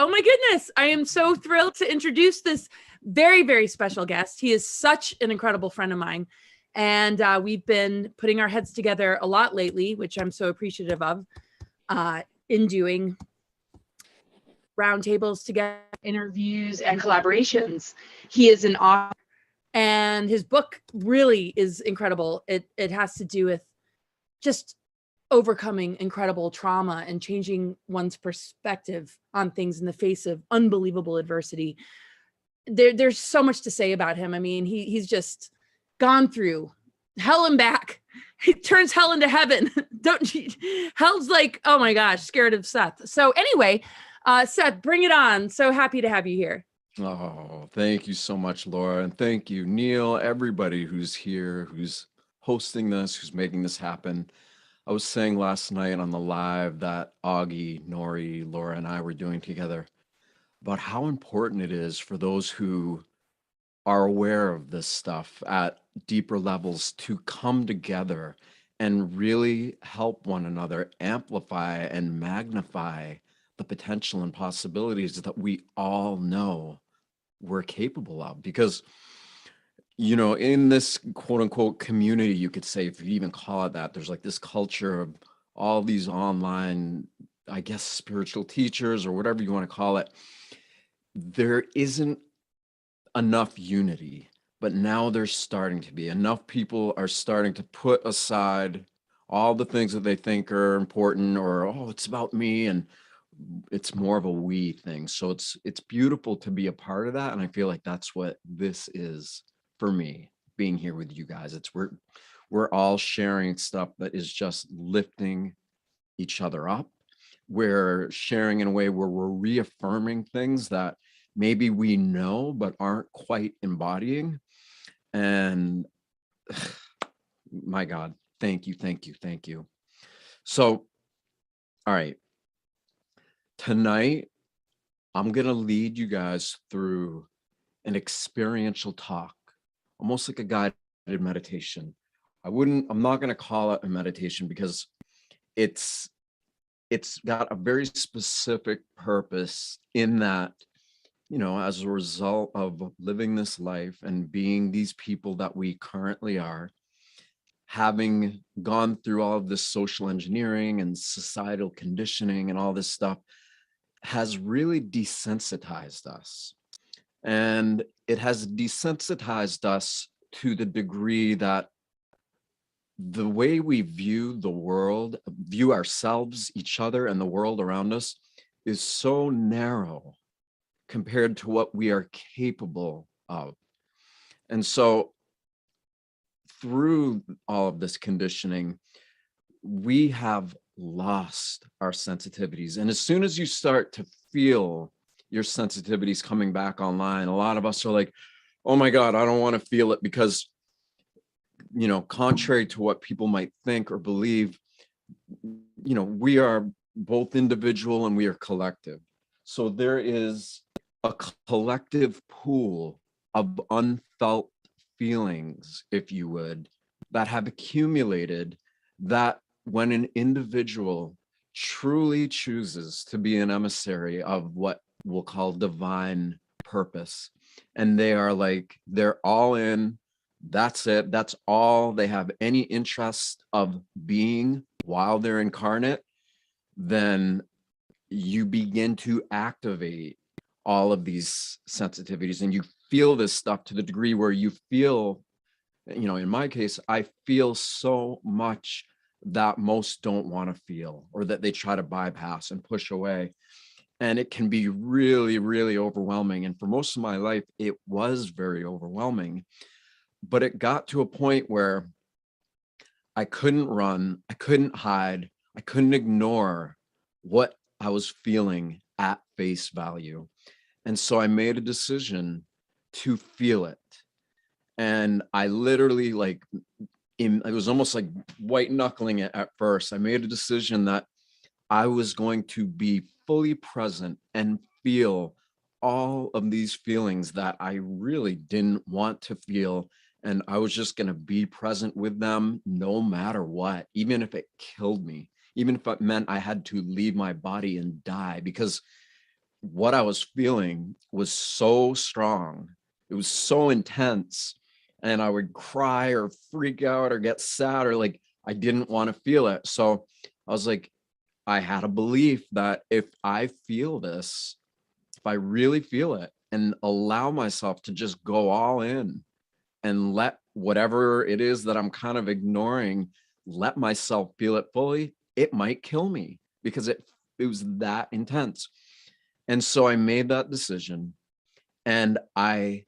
Oh my goodness. I am so thrilled to introduce this very, very special guest. He is such an incredible friend of mine. And we've been putting our heads together a lot lately, which I'm so appreciative of, in doing roundtables together, interviews, and collaborations. He is an author, and his book really is incredible. It has to do with just overcoming incredible trauma and changing one's perspective on things in the face of unbelievable adversity. There's so much to say about him. I mean, he's just gone through hell and back. He turns hell into heaven. Don't you? Hell's like, oh my gosh, scared of Seth. So anyway, Seth, bring it on. So happy to have you here. Oh, thank you so much, Laura. And thank you, Neil, everybody who's here, who's hosting this, who's making this happen. I was saying last night on the live that Augie, Nori, Laura, and I were doing together about how important it is for those who are aware of this stuff at deeper levels to come together and really help one another amplify and magnify the potential and possibilities that we all know we're capable of. Because you know, in this quote unquote community, you could say, if you even call it that, there's like this culture of all these online, I guess, spiritual teachers or whatever you want to call it. There isn't enough unity, but now there's starting to be. Enough people are starting to put aside all the things that they think are important, or, oh, it's about me, and it's more of a we thing. So it's beautiful to be a part of that. And I feel like that's what this is for me, being here with you guys. It's we're all sharing stuff that is just lifting each other up. We're sharing in a way where we're reaffirming things that maybe we know but aren't quite embodying. And my God, thank you, thank you, thank you. So, all right, tonight I'm gonna lead you guys through an experiential talk, almost like a guided meditation. I'm not going to call it a meditation because it's got a very specific purpose in that, you know, as a result of living this life and being these people that we currently are, having gone through all of this social engineering and societal conditioning and all this stuff, has really desensitized us. And it has desensitized us to the degree that the way we view the world, view ourselves, each other, and the world around us is so narrow compared to what we are capable of. And so through all of this conditioning, we have lost our sensitivities. And as soon as you start to feel your sensitivities coming back online, a lot of us are like, oh my God, I don't want to feel it, because, you know, contrary to what people might think or believe, you know, we are both individual and we are collective. So there is a collective pool of unfelt feelings, if you would, that have accumulated, that when an individual truly chooses to be an emissary of what we'll call divine purpose, and they are like, they're all in, that's it, that's all they have any interest of being while they're incarnate, then you begin to activate all of these sensitivities, and you feel this stuff to the degree where you feel, you know, in my case, I feel so much that most don't want to feel, or that they try to bypass and push away. And it can be really, really overwhelming. And for most of my life, it was very overwhelming. But it got to a point where I couldn't run, I couldn't hide, I couldn't ignore what I was feeling at face value. And so I made a decision to feel it. And I literally, like, it was almost like white knuckling it at first. I made a decision that I was going to be fully present and feel all of these feelings that I really didn't want to feel. And I was just going to be present with them no matter what, even if it killed me, even if it meant I had to leave my body and die, because what I was feeling was so strong. It was so intense. And I would cry or freak out or get sad, or like I didn't want to feel it. So I was like, I had a belief that if I feel this, if I really feel it and allow myself to just go all in and let whatever it is that I'm kind of ignoring, let myself feel it fully, it might kill me because it was that intense. And so I made that decision, and I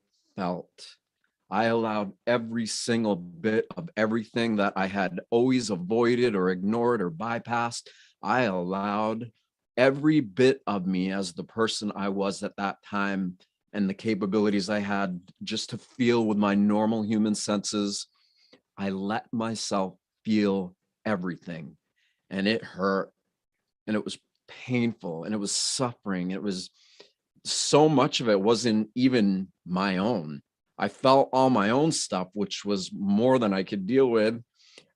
allowed every single bit of everything that I had always avoided or ignored or bypassed. I allowed every bit of me as the person I was at that time and the capabilities I had just to feel with my normal human senses. I let myself feel everything, and it hurt, and it was painful, and it was suffering. It was so much of it wasn't even my own. I felt all my own stuff, which was more than I could deal with.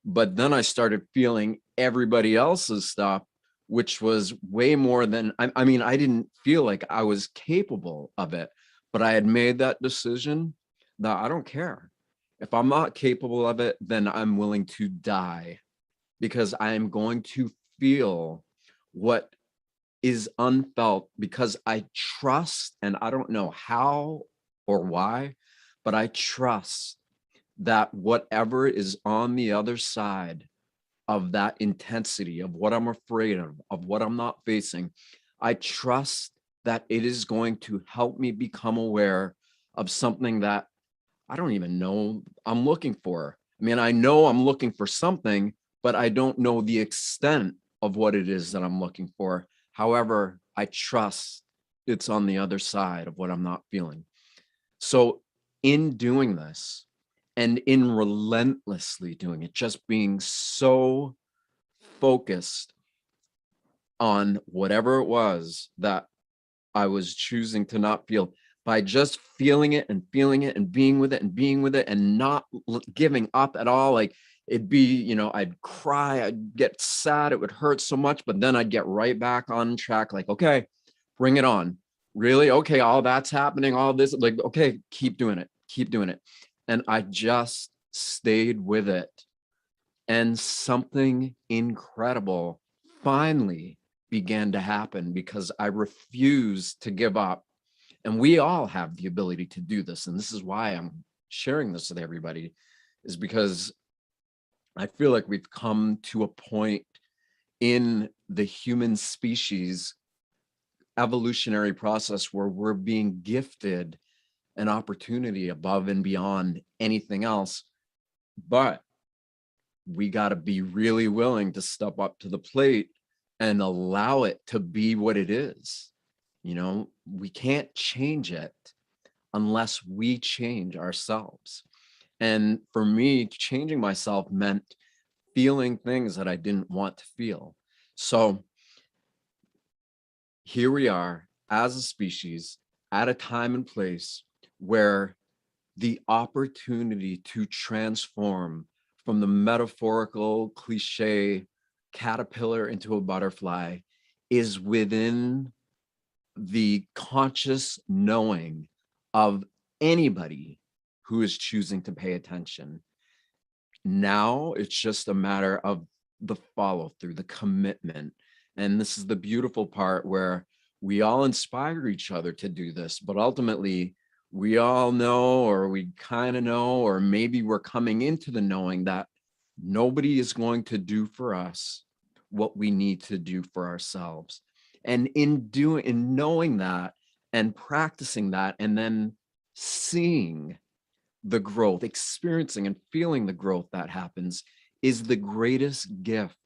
But then I started feeling everybody else's stuff, which was way more than, I mean, I didn't feel like I was capable of it, but I had made that decision that I don't care. If I'm not capable of it, then I'm willing to die, because I am going to feel what is unfelt, because I trust, and I don't know how or why, but I trust that whatever is on the other side of that intensity, of what I'm afraid of what I'm not facing, I trust that it is going to help me become aware of something that I don't even know I'm looking for. I mean, I know I'm looking for something, but I don't know the extent of what it is that I'm looking for. However, I trust it's on the other side of what I'm not feeling. So in doing this, and in relentlessly doing it, just being so focused on whatever it was that I was choosing to not feel, by just feeling it and feeling it and being with it and being with it and not giving up at all. Like it'd be, you know, I'd cry, I'd get sad, it would hurt so much, but then I'd get right back on track. Like, okay, bring it on. Really? Okay, all that's happening, all this, like, okay, keep doing it, keep doing it. And I just stayed with it. And something incredible finally began to happen, because I refused to give up. And we all have the ability to do this. And this is why I'm sharing this with everybody, is because I feel like we've come to a point in the human species evolutionary process where we're being gifted an opportunity above and beyond anything else. But we got to be really willing to step up to the plate and allow it to be what it is. You know, we can't change it unless we change ourselves. And for me, changing myself meant feeling things that I didn't want to feel. So here we are as a species at a time and place where the opportunity to transform from the metaphorical cliche caterpillar into a butterfly is within the conscious knowing of anybody who is choosing to pay attention. Now it's just a matter of the follow through, the commitment. And this is the beautiful part, where we all inspire each other to do this, but ultimately we all know, or we kind of know, or maybe we're coming into the knowing that nobody is going to do for us what we need to do for ourselves. And in knowing that and practicing that, and then seeing the growth, experiencing and feeling the growth that happens, is the greatest gift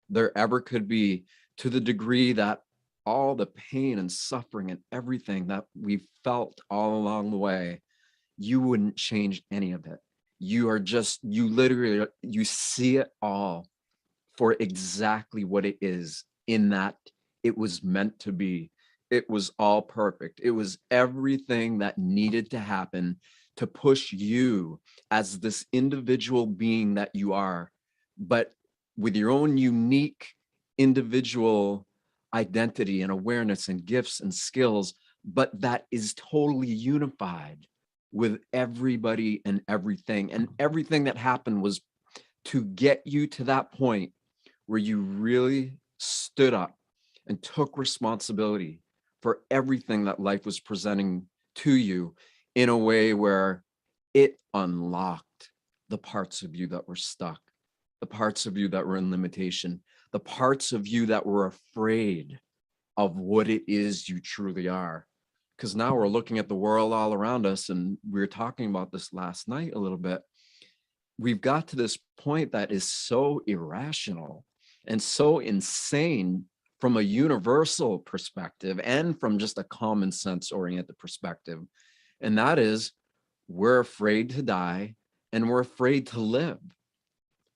there ever could be, to the degree that all the pain and suffering and everything that we've felt all along the way, you wouldn't change any of it. You are just, you literally, you see it all for exactly what it is, in that it was meant to be. It was all perfect. It was everything that needed to happen to push you as this individual being that you are, but with your own unique individual identity and awareness and gifts and skills, but that is totally unified with everybody and everything. And everything that happened was to get you to that point where you really stood up and took responsibility for everything that life was presenting to you in a way where it unlocked the parts of you that were stuck, the parts of you that were in limitation, the parts of you that were afraid of what it is you truly are. Because now we're looking at the world all around us, and we were talking about this last night a little bit. We've got to this point that is so irrational and so insane from a universal perspective and from just a common sense oriented perspective. And that is, we're afraid to die and we're afraid to live.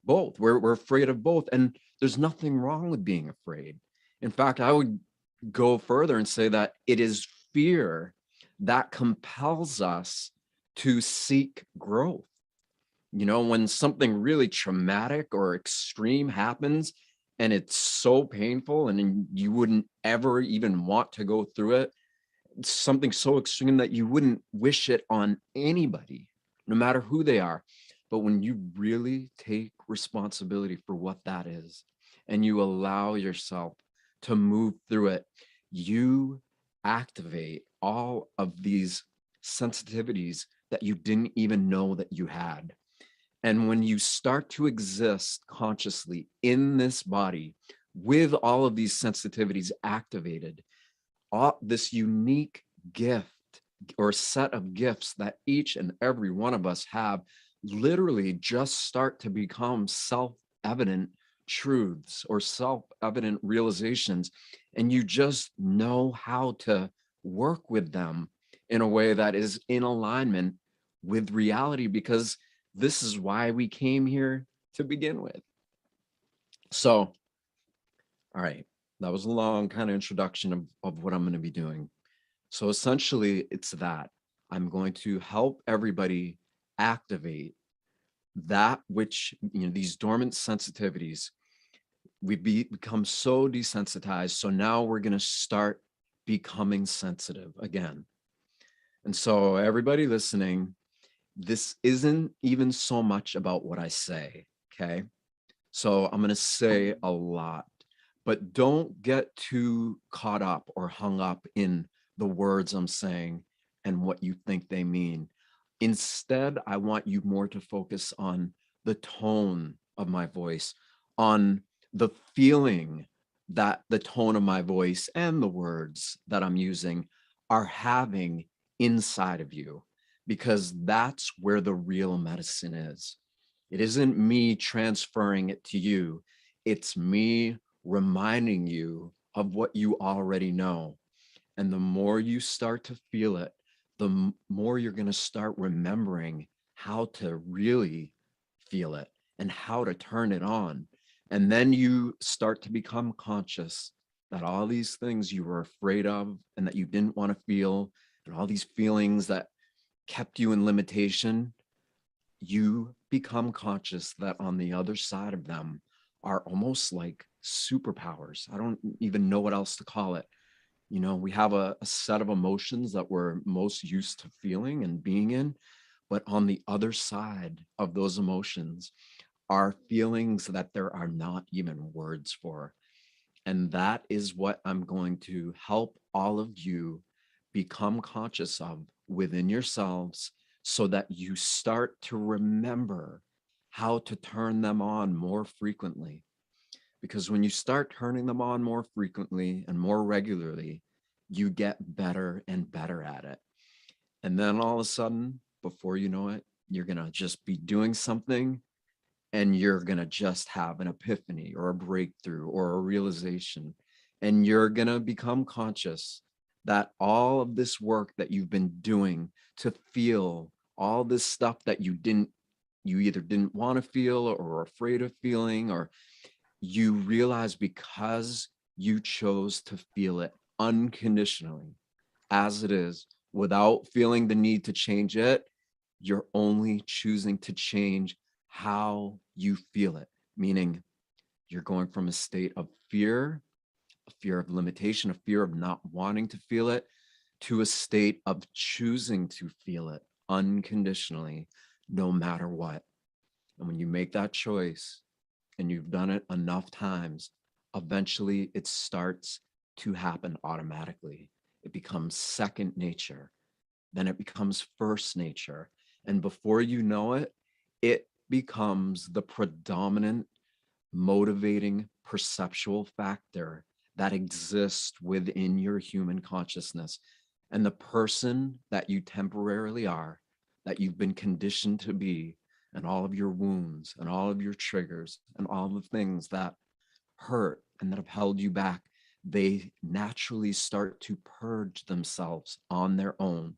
Both. We're afraid of both. And there's nothing wrong with being afraid. In fact, I would go further and say that it is fear that compels us to seek growth. You know, when something really traumatic or extreme happens and it's so painful and you wouldn't ever even want to go through it, it's something so extreme that you wouldn't wish it on anybody, no matter who they are. But when you really take responsibility for what that is and you allow yourself to move through it, you activate all of these sensitivities that you didn't even know that you had. And when you start to exist consciously in this body with all of these sensitivities activated, all this unique gift or set of gifts that each and every one of us have literally just start to become self-evident truths or self-evident realizations. And you just know how to work with them in a way that is in alignment with reality, because this is why we came here to begin with. So, all right, that was a long kind of introduction of what I'm going to be doing. So essentially, it's that I'm going to help everybody activate that which, you know, these dormant sensitivities. We've become so desensitized. So now we're going to start becoming sensitive again. And so everybody listening, this isn't even so much about what I say, okay? So I'm going to say a lot, but don't get too caught up or hung up in the words I'm saying and what you think they mean. Instead, I want you more to focus on the tone of my voice, on the feeling that the tone of my voice and the words that I'm using are having inside of you, because that's where the real medicine is. It isn't me transferring it to you. It's me reminding you of what you already know. And the more you start to feel it, the more you're going to start remembering how to really feel it and how to turn it on. And then you start to become conscious that all these things you were afraid of and that you didn't want to feel, and all these feelings that kept you in limitation, you become conscious that on the other side of them are almost like superpowers. I don't even know what else to call it. You know, we have a set of emotions that we're most used to feeling and being in, but on the other side of those emotions are feelings that there are not even words for. And that is what I'm going to help all of you become conscious of within yourselves, so that you start to remember how to turn them on more frequently. Because when you start turning them on more frequently and more regularly, you get better and better at it. And then all of a sudden, before you know it, you're going to just be doing something and you're going to just have an epiphany or a breakthrough or a realization. And you're going to become conscious that all of this work that you've been doing to feel all this stuff that you either didn't want to feel or were afraid of feeling, or you realize because you chose to feel it unconditionally as it is without feeling the need to change it, you're only choosing to change how you feel it, meaning you're going from a state of fear a fear of limitation, a fear of not wanting to feel it, to a state of choosing to feel it unconditionally, no matter what. And when you make that choice and you've done it enough times, eventually it starts to happen automatically. It becomes second nature. Then it becomes first nature. And before you know it, it becomes the predominant motivating perceptual factor that exists within your human consciousness. And the person that you temporarily are, that you've been conditioned to be, and all of your wounds and all of your triggers and all the things that hurt and that have held you back, they naturally start to purge themselves on their own,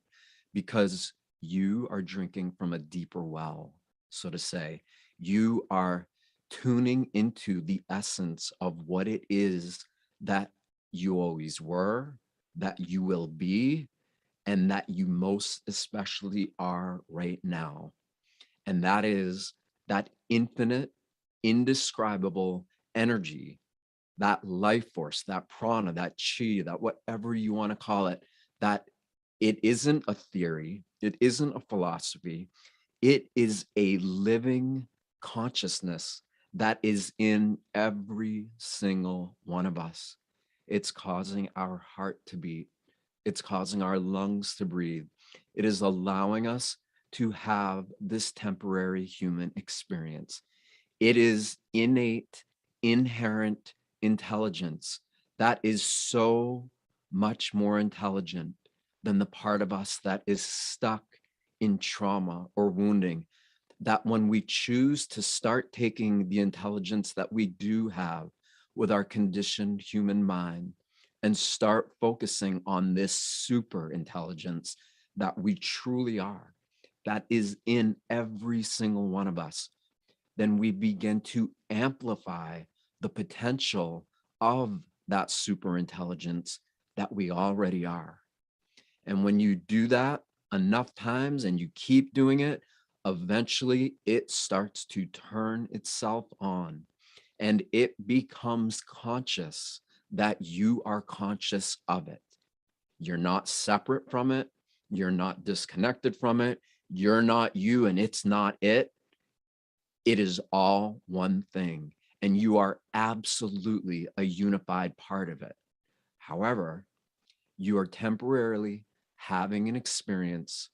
because you are drinking from a deeper well, so to say. You are tuning into the essence of what it is that you always were, that you will be, and that you most especially are right now. And that is that infinite, indescribable energy, that life force, that prana, that chi, that whatever you want to call it, that it isn't a theory, it isn't a philosophy, it is a living consciousness that is in every single one of us. It's causing our heart to beat. It's causing our lungs to breathe. It is allowing us to have this temporary human experience. It is innate, inherent intelligence that is so much more intelligent than the part of us that is stuck in trauma or wounding, that when we choose to start taking the intelligence that we do have with our conditioned human mind and start focusing on this super intelligence that we truly are, that is in every single one of us, then we begin to amplify the potential of that super intelligence that we already are. And when you do that enough times and you keep doing it, eventually it starts to turn itself on and it becomes conscious that you are conscious of it. You're not separate from it. You're not disconnected from it. You're not you and it's not it. It is all one thing, and you are absolutely a unified part of it. However, you are temporarily having an experience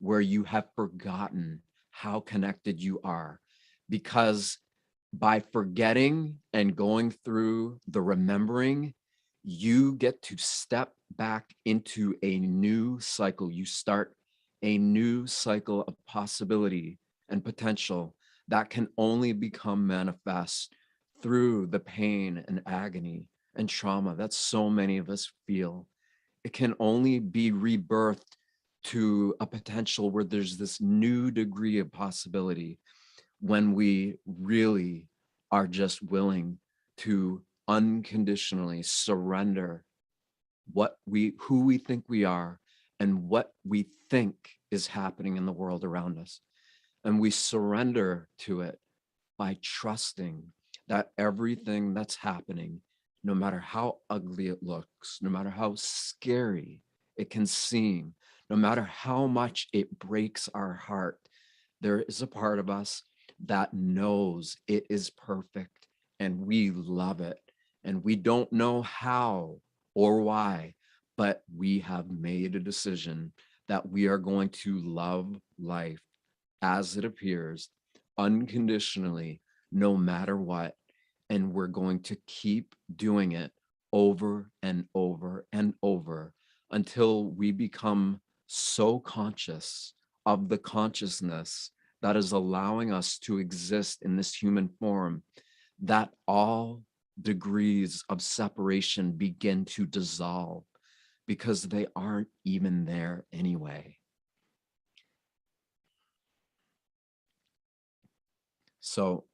where you have forgotten how connected you are, because by forgetting and going through the remembering, you get to step back into a new cycle. You start a new cycle of possibility and potential that can only become manifest through the pain and agony and trauma that so many of us feel. It can only be rebirthed to a potential where there's this new degree of possibility when we really are just willing to unconditionally surrender who we think we are and what we think is happening in the world around us. And we surrender to it by trusting that everything that's happening, no matter how ugly it looks, no matter how scary it can seem, no matter how much it breaks our heart, there is a part of us that knows it is perfect and we love it. And we don't know how or why, but we have made a decision that we are going to love life as it appears unconditionally, no matter what. And we're going to keep doing it over and over and over until we become so conscious of the consciousness that is allowing us to exist in this human form that all degrees of separation begin to dissolve, because they aren't even there anyway. So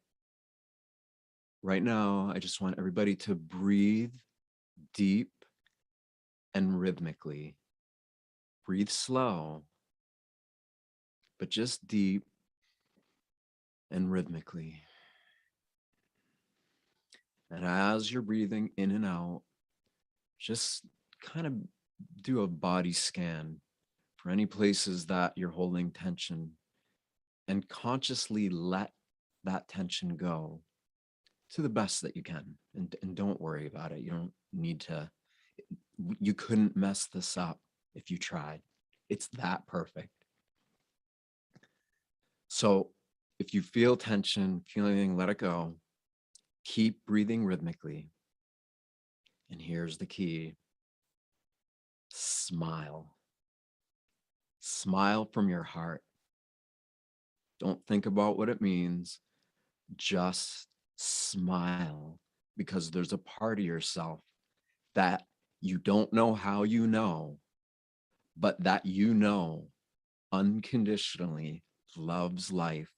right now, I just want everybody to breathe deep and rhythmically. Breathe slow, but just deep and rhythmically. And as you're breathing in and out, just kind of do a body scan for any places that you're holding tension and consciously let that tension go to the best that you can. And don't worry about it. You don't need to, you couldn't mess this up if you tried. It's that perfect. So if you feel tension, feeling, let it go. Keep breathing rhythmically. And here's the key. Smile. Smile from your heart. Don't think about what it means. Just smile, because there's a part of yourself that you don't know how you know, but that you know unconditionally loves life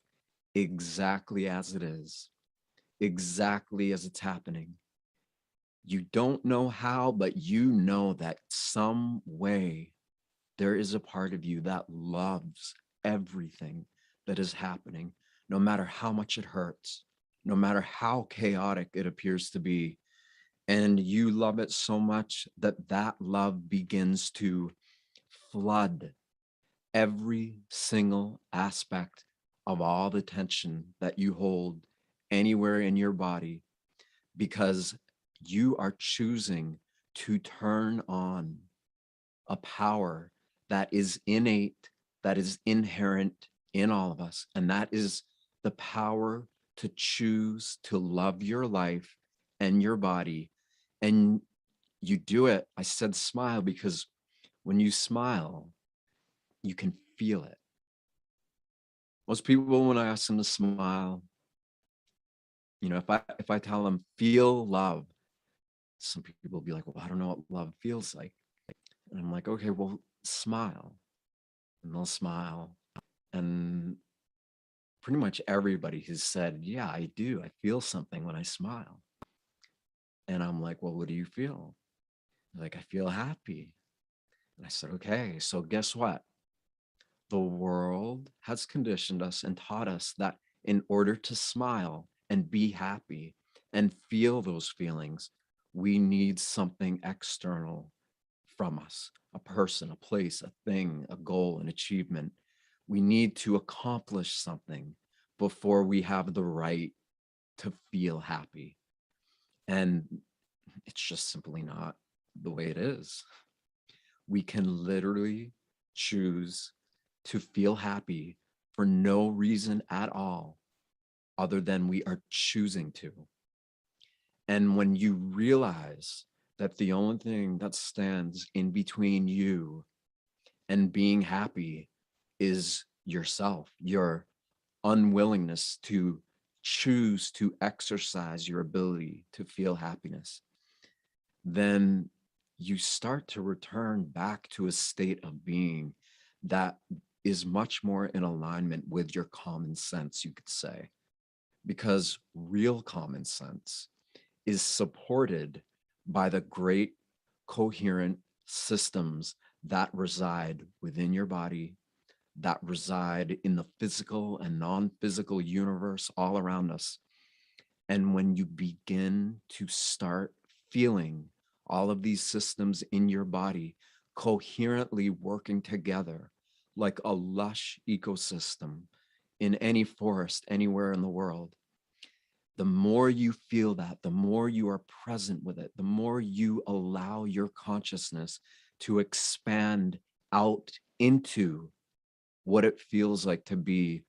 exactly as it is, exactly as it's happening. You don't know how, but you know that some way there is a part of you that loves everything that is happening, no matter how much it hurts, no matter how chaotic it appears to be. And you love it so much that that love begins to flood every single aspect of all the tension that you hold anywhere in your body, because you are choosing to turn on a power that is innate, that is inherent in all of us. And that is the power to choose to love your life and your body. And you do it. I said smile because when you smile, you can feel it. Most people, when I ask them to smile, if I tell them feel love, some people will be like, well, I don't know what love feels like. And I'm like, okay, well, smile. And they'll smile. And pretty much everybody has said, yeah, I do. I feel something when I smile. And I'm like, well, what do you feel? They're like, I feel happy. And I said, okay, so guess what? The world has conditioned us and taught us that in order to smile and be happy and feel those feelings, we need something external from us, a person, a place, a thing, a goal, an achievement. We need to accomplish something before we have the right to feel happy. And it's just simply not the way it is. We can literally choose to feel happy for no reason at all, other than we are choosing to. And when you realize that the only thing that stands in between you and being happy is yourself, your unwillingness to choose to exercise your ability to feel happiness, then you start to return back to a state of being that is much more in alignment with your common sense, you could say, because real common sense is supported by the great coherent systems that reside within your body, that reside in the physical and non-physical universe all around us. And when you begin to start feeling all of these systems in your body coherently working together like a lush ecosystem in any forest anywhere in the world, the more you feel that, the more you are present with it, the more you allow your consciousness to expand out into what it feels like to be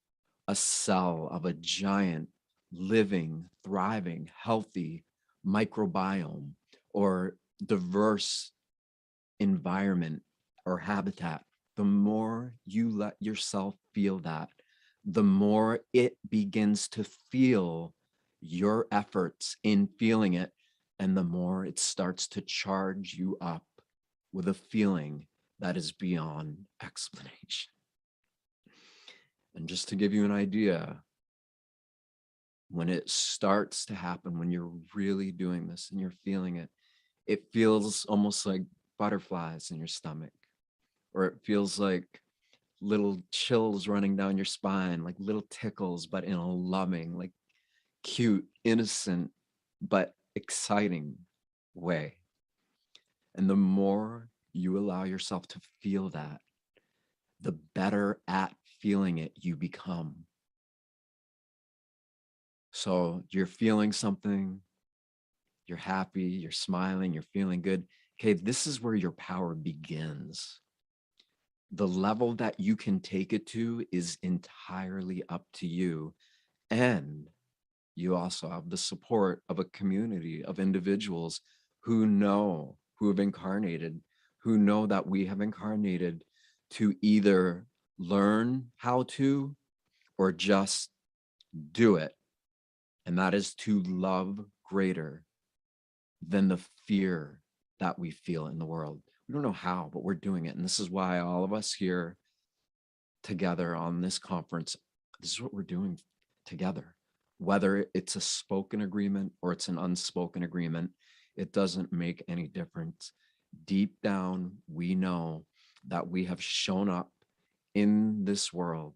a cell of a giant, living, thriving, healthy microbiome or diverse environment or habitat. The more you let yourself feel that, the more it begins to feel your efforts in feeling it, and the more it starts to charge you up with a feeling that is beyond explanation. And just to give you an idea, when it starts to happen, when you're really doing this and you're feeling it, it feels almost like butterflies in your stomach, or it feels like little chills running down your spine, like little tickles, but in a loving, like cute, innocent, but exciting way. And the more you allow yourself to feel that, the better at feeling it you become. So you're feeling something, you're happy, you're smiling, you're feeling good. Okay, this is where your power begins. The level that you can take it to is entirely up to you. And you also have the support of a community of individuals who know, who have incarnated, who know that we have incarnated to either learn how to or just do it. And that is to love greater than the fear that we feel in the world. We don't know how, but we're doing it. And this is why all of us here together on this conference, this is what we're doing together. Whether it's a spoken agreement or it's an unspoken agreement, it doesn't make any difference. Deep down, we know that we have shown up in this world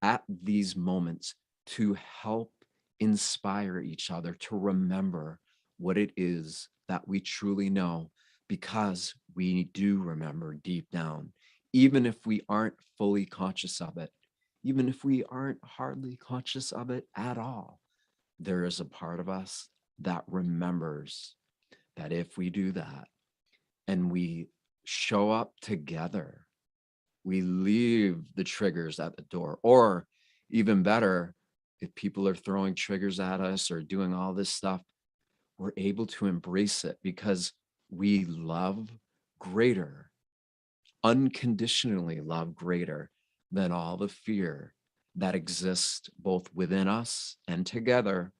at these moments to help inspire each other to remember what it is that we truly know, because we do remember deep down, even if we aren't fully conscious of it, even if we aren't hardly conscious of it at all, there is a part of us that remembers that if we do that and we show up together, we leave the triggers at the door. Or even better, if people are throwing triggers at us or doing all this stuff, we're able to embrace it because we love greater, unconditionally love greater than all the fear that exists both within us and together.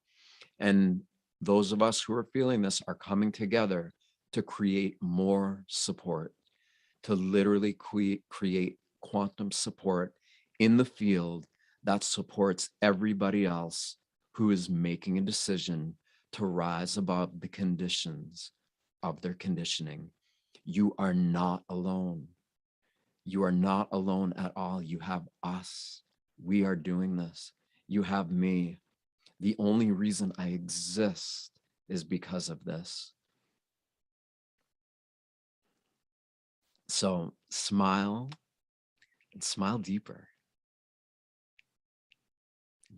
And those of us who are feeling this are coming together to create more support, to literally create quantum support in the field that supports everybody else who is making a decision to rise above the conditions of their conditioning. You are not alone. You are not alone at all. You have us. We are doing this. You have me. The only reason I exist is because of this. So smile and smile deeper.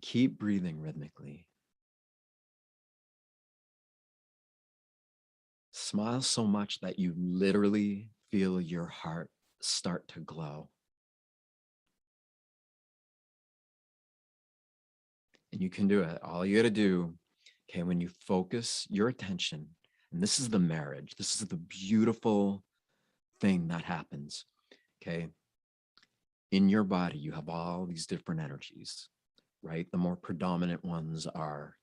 Keep breathing rhythmically. Smile so much that you literally feel your heart start to glow. And you can do it. All you got to do, okay, when you focus your attention, and this is the marriage, this is the beautiful thing that happens, okay? In your body, you have all these different energies, right? The more predominant ones are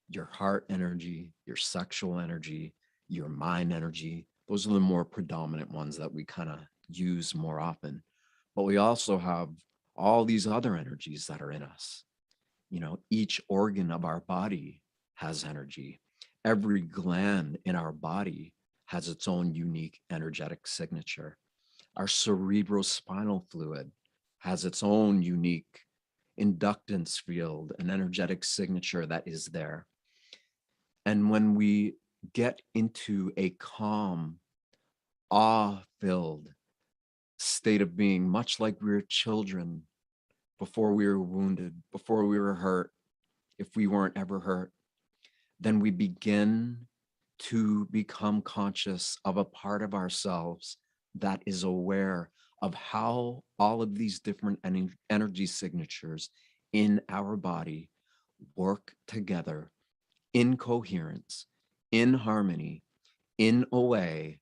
your heart energy, your sexual energy, your mind energy. Those are the more predominant ones that we kind of use more often. But we also have all these other energies that are in us. You know, each organ of our body has energy. Every gland in our body has its own unique energetic signature. Our cerebrospinal fluid has its own unique inductance field, an energetic signature that is there. And when we get into a calm, awe-filled state of being, much like we were children before we were wounded, before we were hurt, if we weren't ever hurt, then we begin to become conscious of a part of ourselves that is aware of how all of these different energy signatures in our body work together in coherence, in harmony, in a way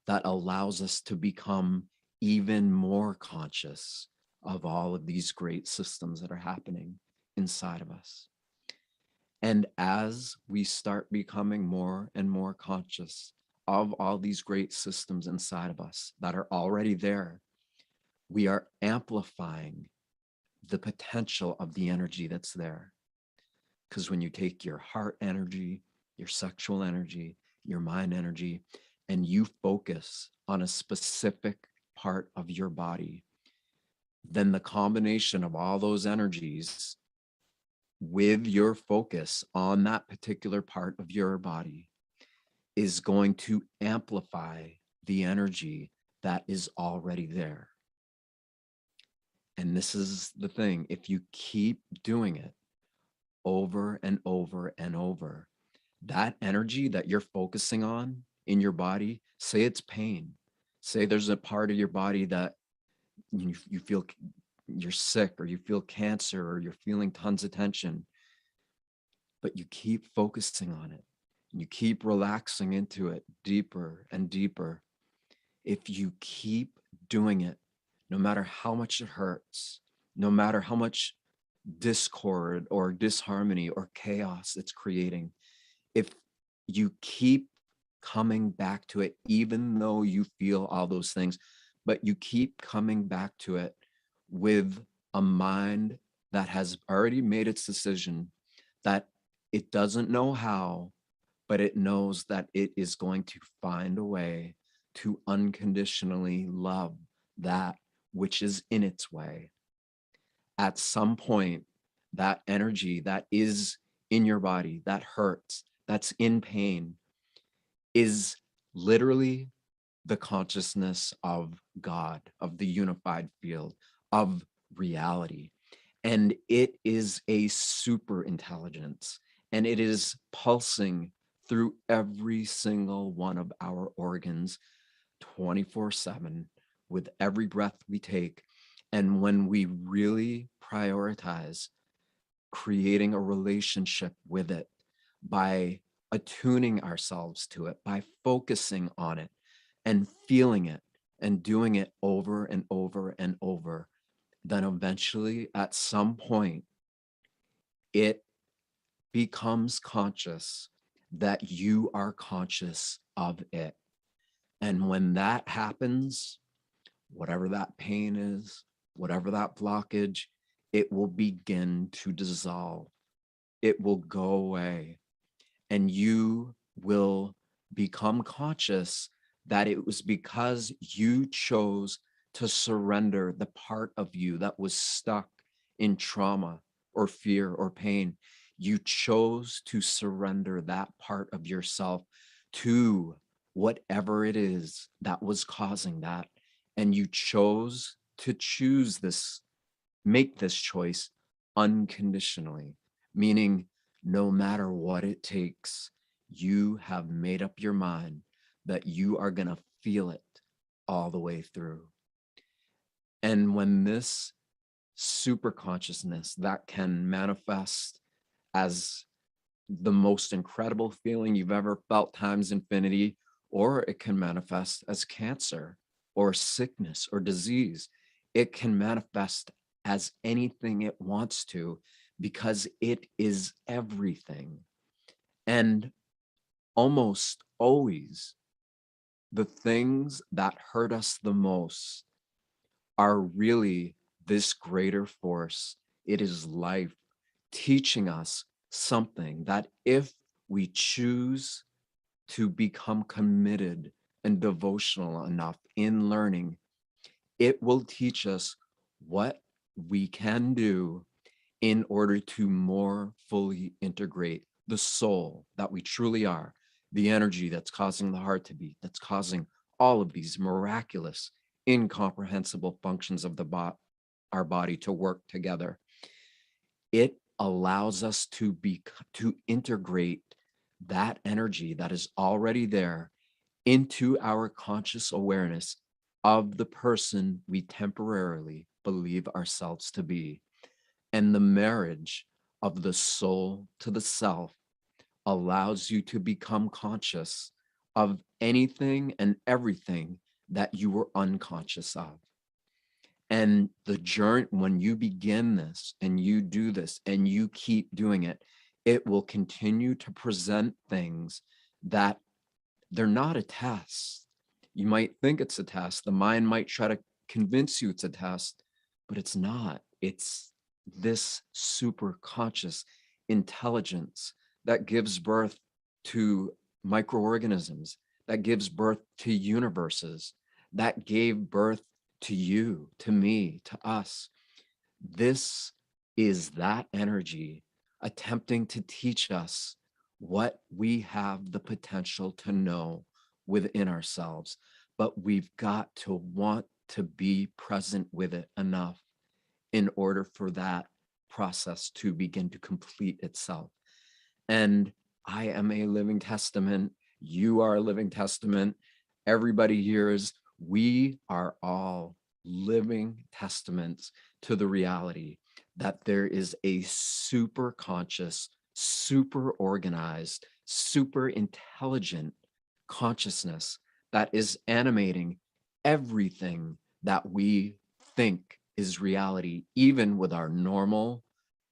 that allows us to become even more conscious of all of these great systems that are happening inside of us. And as we start becoming more and more conscious of all these great systems inside of us that are already there, we are amplifying the potential of the energy that's there. Because when you take your heart energy, your sexual energy, your mind energy, and you focus on a specific part of your body, then the combination of all those energies with your focus on that particular part of your body is going to amplify the energy that is already there. And this is the thing, if you keep doing it over and over and over, that energy that you're focusing on in your body, say it's pain, say there's a part of your body that you feel you're sick, or you feel cancer, or you're feeling tons of tension, but you keep focusing on it, you keep relaxing into it deeper and deeper. If you keep doing it, no matter how much it hurts, no matter how much discord or disharmony or chaos it's creating, if you keep coming back to it, even though you feel all those things, but you keep coming back to it with a mind that has already made its decision, that it doesn't know how, but it knows that it is going to find a way to unconditionally love that which is in its way. At some point, that energy that is in your body, that hurts, that's in pain, is literally the consciousness of God, of the unified field, of reality. And it is a super intelligence, and it is pulsing through every single one of our organs 24/7 with every breath we take. And when we really prioritize creating a relationship with it by attuning ourselves to it, by focusing on it and feeling it and doing it over and over and over, then eventually at some point it becomes conscious that you are conscious of it. And when that happens, whatever that pain is, whatever that blockage, it will begin to dissolve. It will go away, and you will become conscious that it was because you chose to surrender the part of you that was stuck in trauma or fear or pain. You chose to surrender that part of yourself to whatever it is that was causing that. And you chose to choose this, make this choice unconditionally, meaning no matter what it takes, you have made up your mind that you are going to feel it all the way through. And when this super consciousness that can manifest as the most incredible feeling you've ever felt times infinity, or it can manifest as cancer or sickness or disease. It can manifest as anything it wants to, because it is everything. And almost always the things that hurt us the most are really this greater force. It is life teaching us something that if we choose to become committed and devotional enough in learning, it will teach us what we can do in order to more fully integrate the soul that we truly are, the energy that's causing the heart to beat, that's causing all of these miraculous, incomprehensible functions of our body to work together. It allows us to integrate that energy that is already there into our conscious awareness of the person we temporarily believe ourselves to be. And the marriage of the soul to the self allows you to become conscious of anything and everything that you were unconscious of. And the journey, when you begin this and you do this and you keep doing it, it will continue to present things that they're not a test. You might think it's a test. The mind might try to convince you it's a test, but it's not. It's this super conscious intelligence that gives birth to microorganisms, that gives birth to universes, that gave birth to you, to me, to us. This is that energy attempting to teach us what we have the potential to know within ourselves but we've got to want to be present with it enough in order for that process to begin to complete itself. And I am a living testament. You are a living testament. Everybody here is, we are all living testaments to the reality that there is a super conscious, super organized, super intelligent consciousness that is animating everything that we think is reality, even with our normal,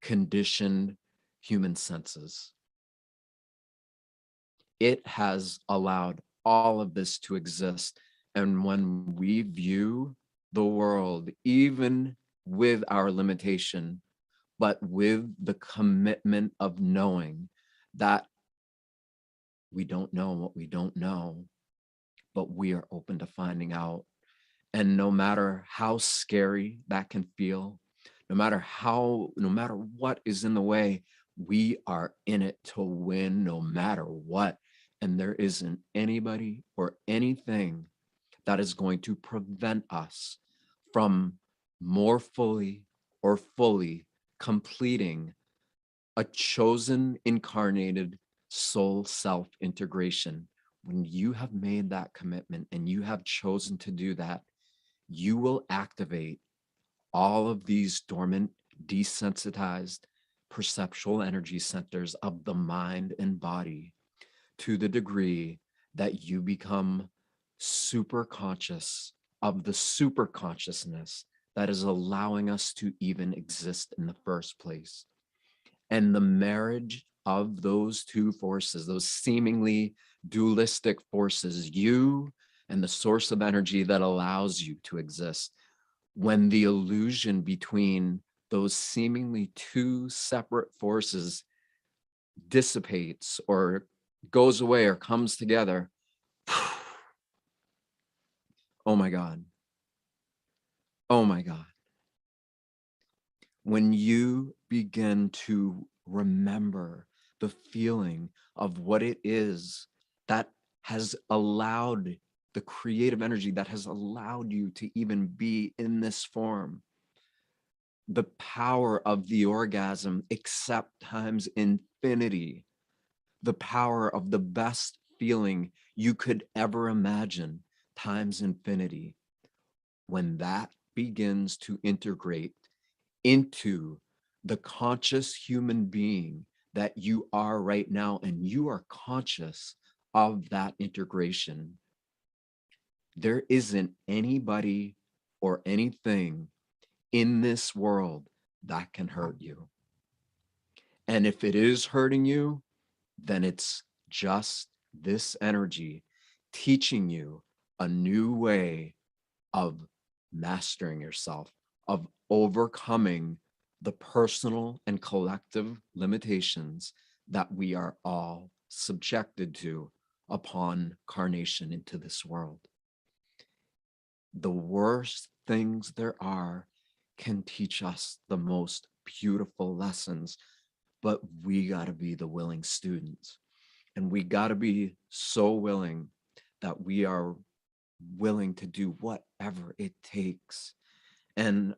conditioned human senses. It has allowed all of this to exist. And when we view the world, even with our limitation, but with the commitment of knowing that we don't know what we don't know, but we are open to finding out. And no matter how scary that can feel, no matter what is in the way, we are in it to win no matter what. And there isn't anybody or anything that is going to prevent us from more fully or fully completing a chosen incarnated soul self integration. When you have made that commitment and you have chosen to do that, you will activate all of these dormant, desensitized perceptual energy centers of the mind and body to the degree that you become super conscious of the super consciousness that is allowing us to even exist in the first place. And the marriage of those two forces, those seemingly dualistic forces, you and the source of energy that allows you to exist, when the illusion between those seemingly two separate forces dissipates or goes away or comes together, oh my God. Oh my God. When you begin to remember the feeling of what it is that has allowed the creative energy that has allowed you to even be in this form, the power of the orgasm, except times infinity, the power of the best feeling you could ever imagine, times infinity. When that begins to integrate into the conscious human being that you are right now, and you are conscious of that integration, there isn't anybody or anything in this world that can hurt you. And if it is hurting you, then it's just this energy teaching you a new way of mastering yourself, of overcoming the personal and collective limitations that we are all subjected to upon carnation into this world. The worst things there are can teach us the most beautiful lessons, but we got to be the willing students. And we got to be so willing that we are willing to do whatever it takes. And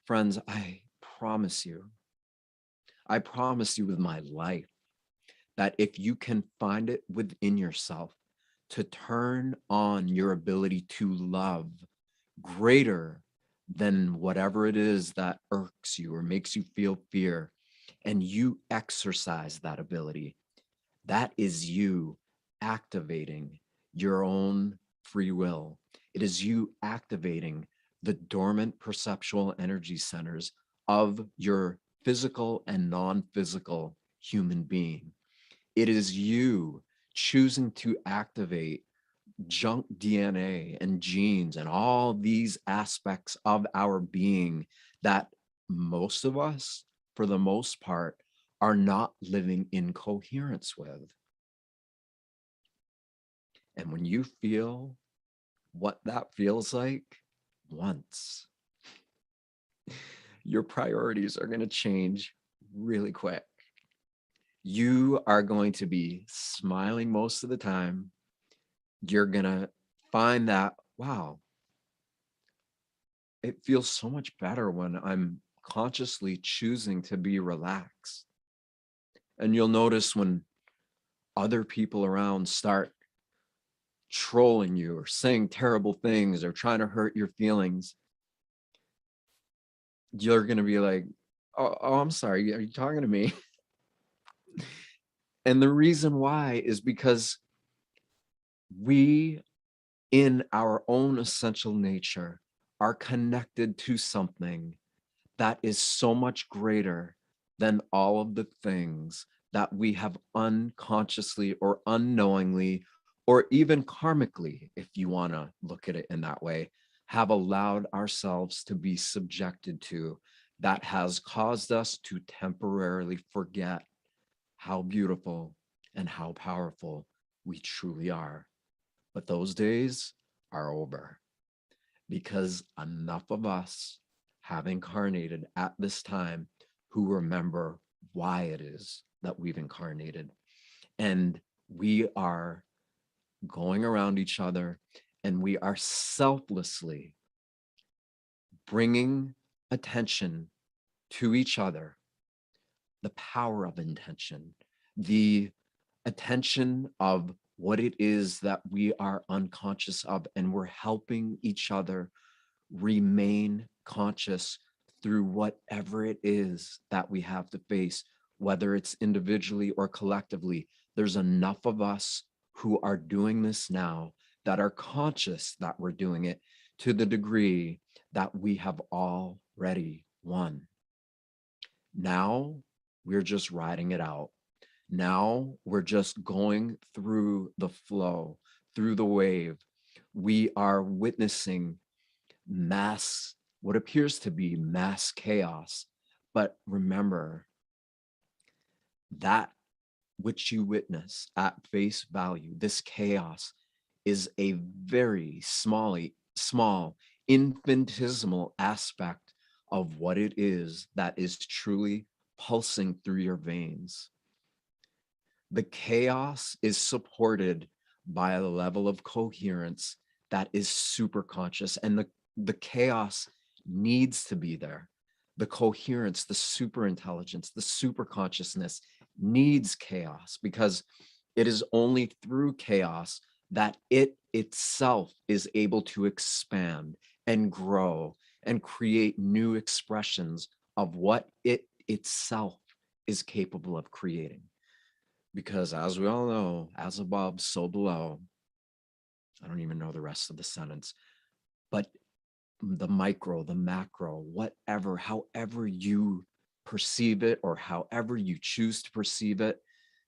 friends, I promise you with my life, that if you can find it within yourself to turn on your ability to love greater than whatever it is that irks you or makes you feel fear, and you exercise that ability, that is you activating your own free will. It is you activating the dormant perceptual energy centers of your physical and non-physical human being. It is you choosing to activate junk DNA and genes and all these aspects of our being that most of us, for the most part, are not living in coherence with. And when you feel what that feels like once, your priorities are going to change really quick. You are going to be smiling most of the time. you're gonna find that, wow, it feels so much better when I'm consciously choosing to be relaxed. And you'll notice when other people around start trolling you or saying terrible things or trying to hurt your feelings, you're going to be like, oh, I'm sorry, are you talking to me? And the reason why is because we, in our own essential nature, are connected to something that is so much greater than all of the things that we have unconsciously or unknowingly, or even karmically, if you want to look at it in that way, have allowed ourselves to be subjected to, that has caused us to temporarily forget how beautiful and how powerful we truly are. But those days are over, because enough of us have incarnated at this time who remember why it is that we've incarnated. And we are going around each other, and we are selflessly bringing attention to each other, the power of intention, the attention of what it is that we are unconscious of, and we're helping each other remain conscious through whatever it is that we have to face, whether it's individually or collectively. There's enough of us who are doing this now that are conscious that we're doing it, to the degree that we have already won. Now we're just riding it out. Now we're just going through the flow, through the wave. We are witnessing what appears to be mass chaos. But remember, that which you witness at face value, this chaos, is a very small, infinitesimal aspect of what it is that is truly pulsing through your veins. The chaos is supported by a level of coherence that is super conscious, and the chaos needs to be there. The coherence, the super intelligence, the super consciousness needs chaos, because it is only through chaos that it itself is able to expand and grow and create new expressions of what it itself is capable of creating. Because as we all know, as above, so below. I don't even know the rest of the sentence, but the micro, the macro, whatever, however you perceive it or however you choose to perceive it,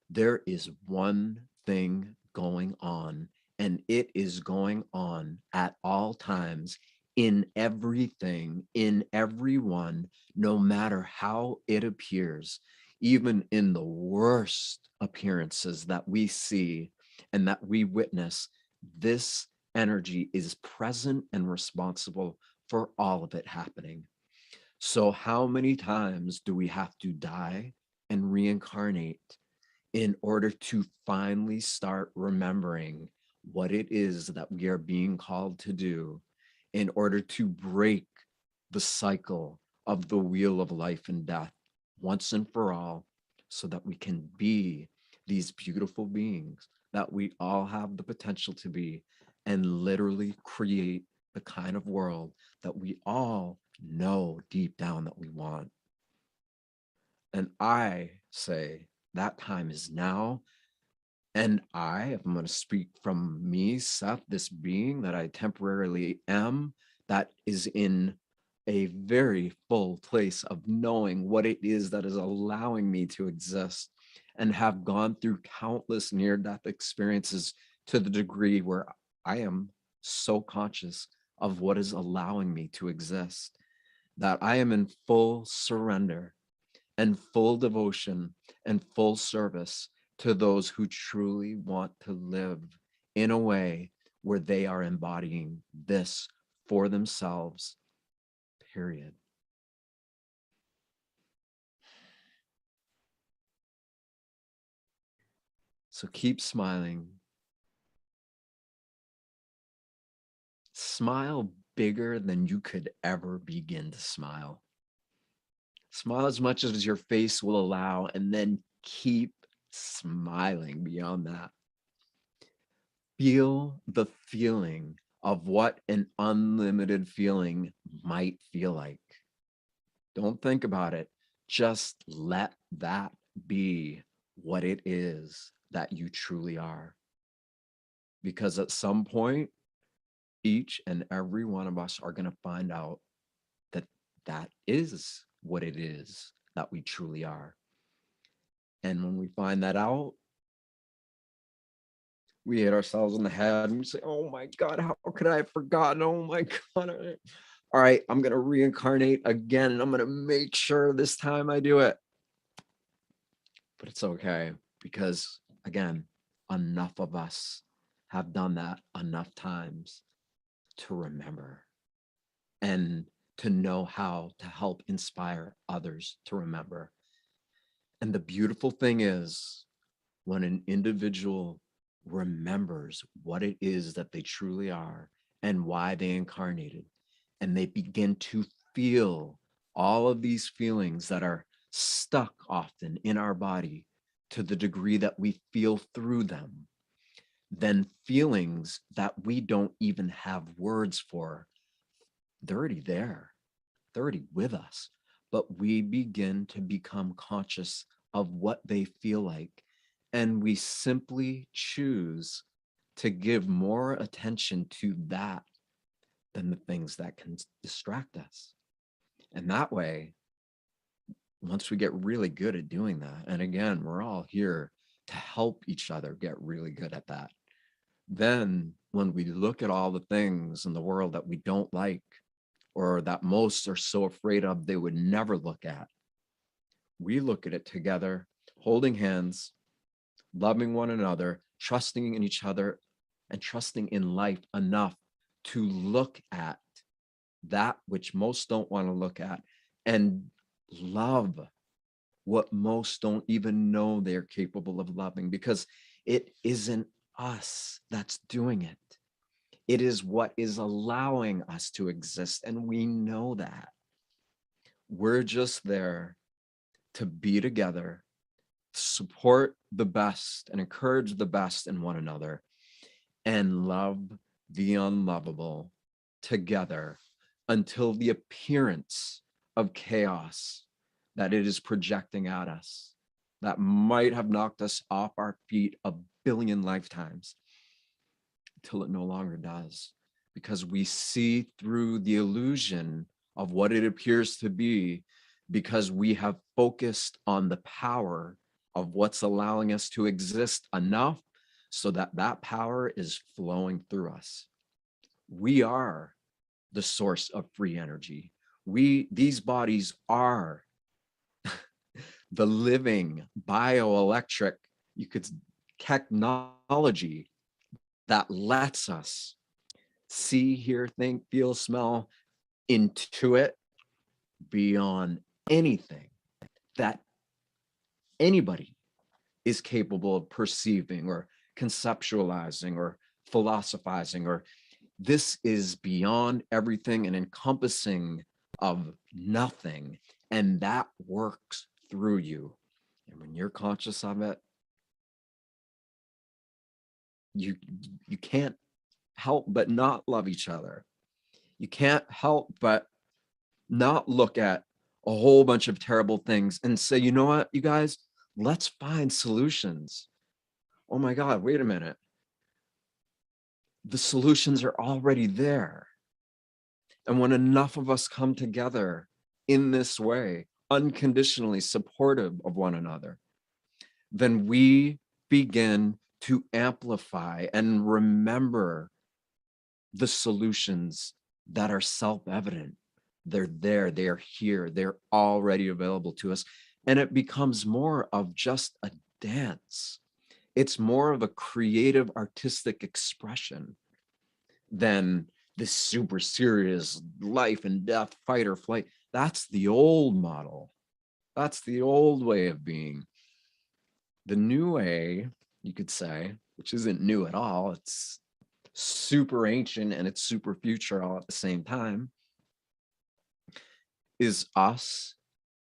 there is one thing going on, and it is going on at all times, in everything, in everyone, no matter how it appears, even in the worst appearances that we see and that we witness. This energy is present and responsible for all of it happening. So how many times do we have to die and reincarnate in order to finally start remembering what it is that we are being called to do, in order to break the cycle of the wheel of life and death once and for all, so that we can be these beautiful beings that we all have the potential to be, and literally create the kind of world that we all know deep down that we want. And I say that time is now. And if I'm going to speak from me, Seth, this being that I temporarily am, that is in a very full place of knowing what it is that is allowing me to exist, and have gone through countless near-death experiences, to the degree where I am so conscious of what is allowing me to exist, that I am in full surrender and full devotion and full service to those who truly want to live in a way where they are embodying this for themselves, period. So keep smiling, Smile bigger than you could ever begin to smile. Smile as much as your face will allow, and then keep smiling beyond that. Feel the feeling of what an unlimited feeling might feel like. Don't think about it. Just let that be what it is that you truly are. Because at some point, each and every one of us are going to find out that that is what it is that we truly are. And when we find that out, we hit ourselves in the head and we say, oh my God, how could I have forgotten? Oh my God. All right, I'm going to reincarnate again, and I'm going to make sure this time I do it. But it's okay, because again, enough of us have done that enough times to remember and to know how to help inspire others to remember. And the beautiful thing is, when an individual remembers what it is that they truly are and why they incarnated, and they begin to feel all of these feelings that are stuck often in our body to the degree that we feel through them, then feelings that we don't even have words for, they're already there. They're already with us. But we begin to become conscious of what they feel like. And we simply choose to give more attention to that than the things that can distract us. And that way, once we get really good at doing that, and again, we're all here to help each other get really good at that. Then when we look at all the things in the world that we don't like, or that most are so afraid of they would never look at, we look at it together, holding hands, loving one another, trusting in each other, and trusting in life enough to look at that which most don't want to look at, and love what most don't even know they're capable of loving, because it isn't us that's doing it. It is what is allowing us to exist, and we know that. We're just there to be together, support the best and encourage the best in one another, and love the unlovable together until the appearance of chaos that it is projecting at us, that might have knocked us off our feet a billion lifetimes, till it no longer does, because we see through the illusion of what it appears to be, because we have focused on the power of what's allowing us to exist enough so that that power is flowing through us. We are the source of free energy. These bodies are the living bioelectric, you could, technology that lets us see, hear, think, feel, smell, intuit beyond anything that anybody is capable of perceiving or conceptualizing or philosophizing, or this is beyond everything and encompassing of nothing, and that works through you. And when you're conscious of it, you can't help but not love each other. You can't help but not look at a whole bunch of terrible things and say, you know what, you guys, let's find solutions. Oh my God, wait a minute. The solutions are already there. And when enough of us come together in this way, unconditionally supportive of one another, then we begin to amplify and remember the solutions that are self-evident. They're there, they're here, they're already available to us. And it becomes more of just a dance. It's more of a creative, artistic expression than this super serious life and death, fight or flight. That's the old model. That's the old way of being. The new way, you could say, which isn't new at all, it's super ancient and it's super future all at the same time, is us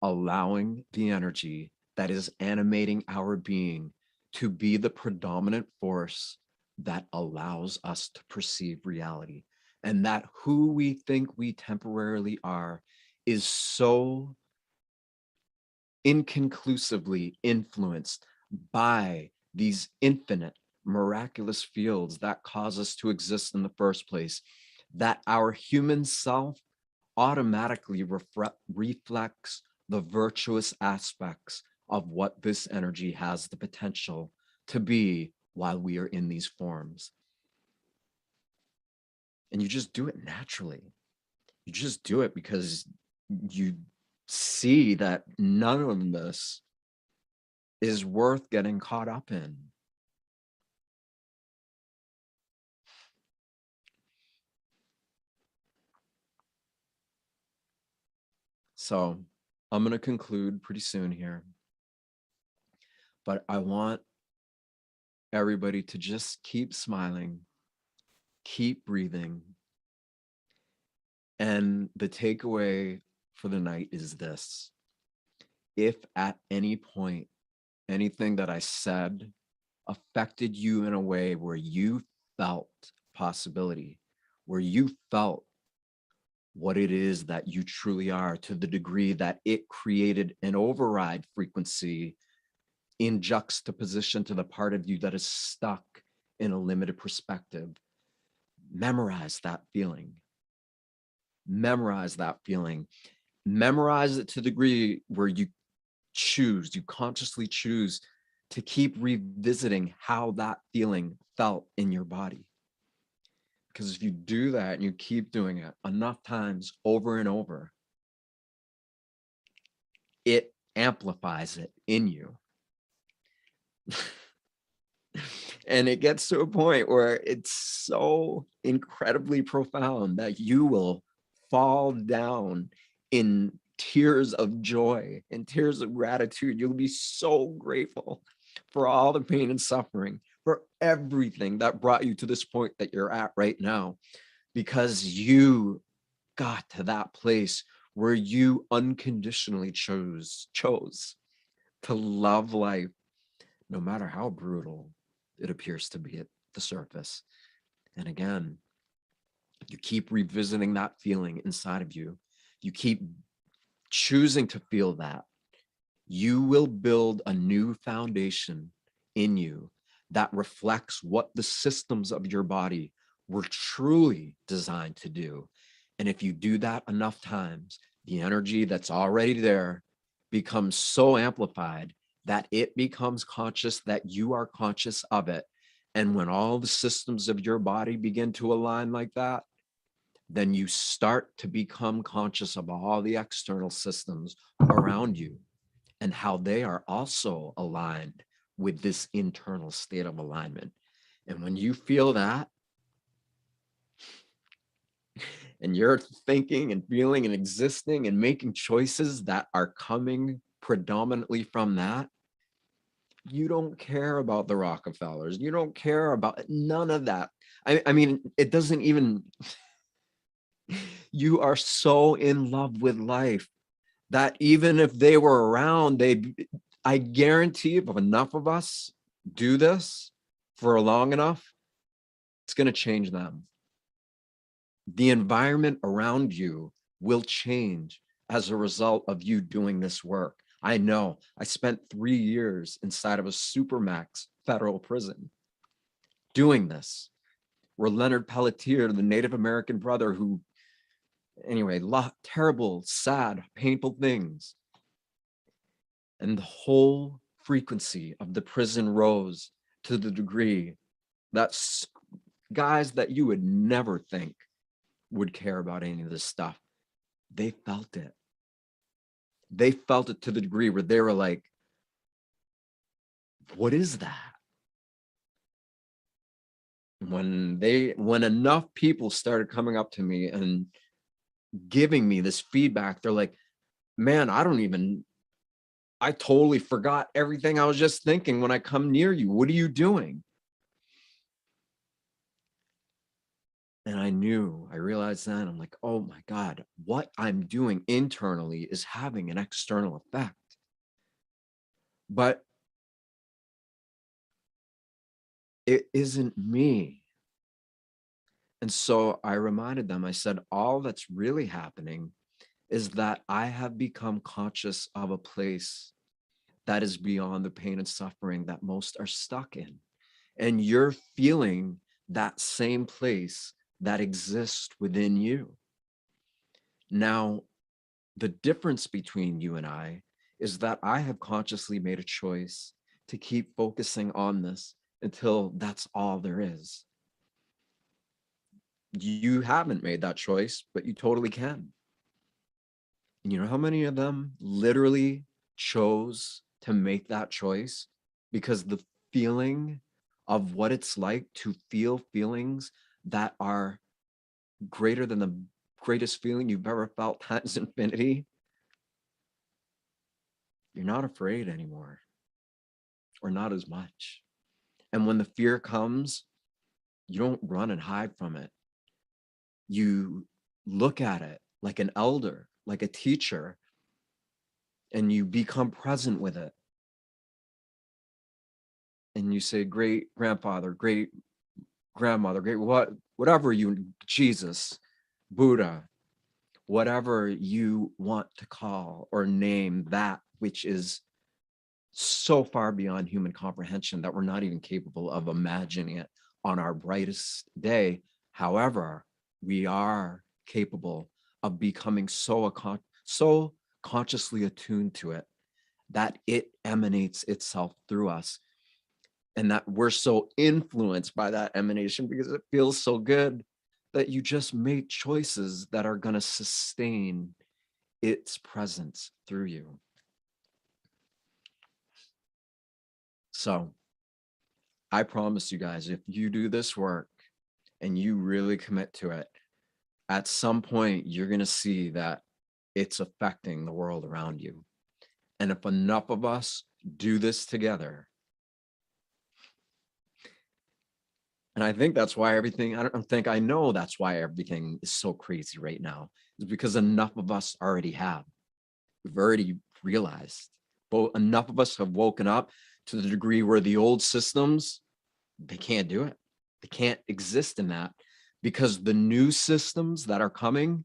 allowing the energy that is animating our being to be the predominant force that allows us to perceive reality. And that who we think we temporarily are is so inconclusively influenced by these infinite miraculous fields that cause us to exist in the first place, that our human self automatically reflects the virtuous aspects of what this energy has the potential to be while we are in these forms. And you just do it naturally. You just do it because you see that none of this is worth getting caught up in. So I'm going to conclude pretty soon here, but I want everybody to just keep smiling, keep breathing. And the takeaway for the night is this: if at any point anything that I said affected you in a way where you felt possibility, where you felt what it is that you truly are, to the degree that it created an override frequency in juxtaposition to the part of you that is stuck in a limited perspective, memorize that feeling. Memorize that feeling. Memorize it to the degree where you consciously choose to keep revisiting how that feeling felt in your body. Because if you do that and you keep doing it enough times over and over, it amplifies it in you. And it gets to a point where it's so incredibly profound that you will fall down in tears of joy and tears of gratitude. You'll be so grateful for all the pain and suffering, for everything that brought you to this point that you're at right now, because you got to that place where you unconditionally chose to love life, no matter how brutal it appears to be at the surface. And again, you keep revisiting that feeling inside of you. You keep choosing to feel that. You will build a new foundation in you that reflects what the systems of your body were truly designed to do. And if you do that enough times, the energy that's already there becomes so amplified that it becomes conscious that you are conscious of it. And when all the systems of your body begin to align like that, then you start to become conscious of all the external systems around you and how they are also aligned with this internal state of alignment. And when you feel that, and you're thinking and feeling and existing and making choices that are coming predominantly from that, you don't care about the Rockefellers. You don't care about none of that. I mean, it doesn't even, you are so in love with life that even if they were around, I guarantee if enough of us do this for long enough, it's going to change them. The environment around you will change as a result of you doing this work. I know. I spent 3 years inside of a supermax federal prison doing this, where Leonard Pelletier, the Native American brother who, anyway, terrible, sad, painful things. And the whole frequency of the prison rose to the degree that guys that you would never think would care about any of this stuff, they felt it. They felt it to the degree where they were like, what is that? When enough people started coming up to me and giving me this feedback, they're like, man, I totally forgot everything I was just thinking when I come near you. What are you doing? And I realized then, I'm like, oh my God, what I'm doing internally is having an external effect. But it isn't me. And so I reminded them, I said, all that's really happening is that I have become conscious of a place that is beyond the pain and suffering that most are stuck in. And you're feeling that same place that exists within you. Now, the difference between you and I is that I have consciously made a choice to keep focusing on this until that's all there is. You haven't made that choice, but you totally can. And you know how many of them literally chose to make that choice because the feeling of what it's like to feel feelings that are greater than the greatest feeling you've ever felt times infinity, you're not afraid anymore, or not as much. And when the fear comes, you don't run and hide from it. You look at it like an elder, like a teacher, and you become present with it. And you say, great grandfather, great grandmother, great whatever you, Jesus, Buddha, whatever you want to call or name that which is so far beyond human comprehension that we're not even capable of imagining it on our brightest day. However, we are capable of becoming so consciously attuned to it that it emanates itself through us, and that we're so influenced by that emanation because it feels so good that you just make choices that are going to sustain its presence through you. So I promise you guys, if you do this work and you really commit to it, at some point, you're going to see that it's affecting the world around you. And if enough of us do this together, and I think that's why everything, I know that's why everything is so crazy right now, is because enough of us already have. We've already realized, but enough of us have woken up to the degree where the old systems, they can't do it. They can't exist in that, because the new systems that are coming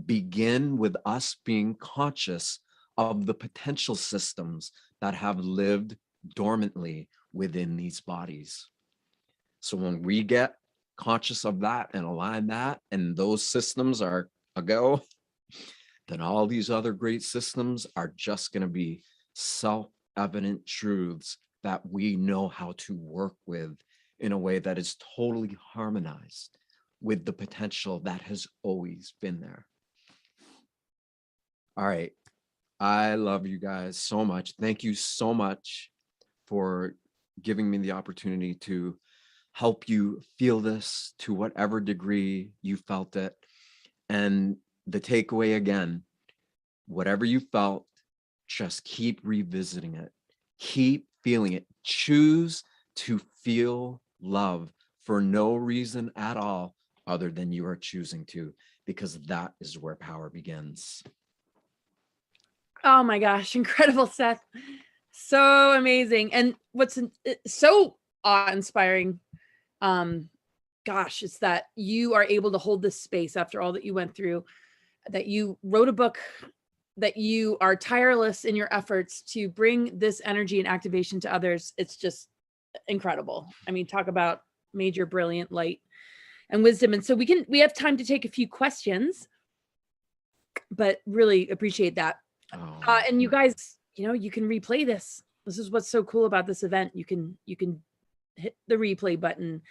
begin with us being conscious of the potential systems that have lived dormantly within these bodies. So when we get conscious of that and align that, and those systems are a go, then all these other great systems are just going to be self-evident truths that we know how to work with in a way that is totally harmonized with the potential that has always been there. All right. I love you guys so much. Thank you so much for giving me the opportunity to help you feel this to whatever degree you felt it. And the takeaway again, whatever you felt, just keep revisiting it. Keep feeling it. Choose to feel love for no reason at all other than you are choosing to, because that is where power begins. Oh my gosh, incredible, Seth. So amazing. And what's so awe-inspiring, gosh, is that you are able to hold this space after all that you went through, that you wrote a book, that you are tireless in your efforts to bring this energy and activation to others. It's just incredible. I mean, talk about major brilliant light and wisdom. And so we have time to take a few questions, but really appreciate that. And you guys, you know, you can replay this. This is what's so cool about this event. You can hit the replay button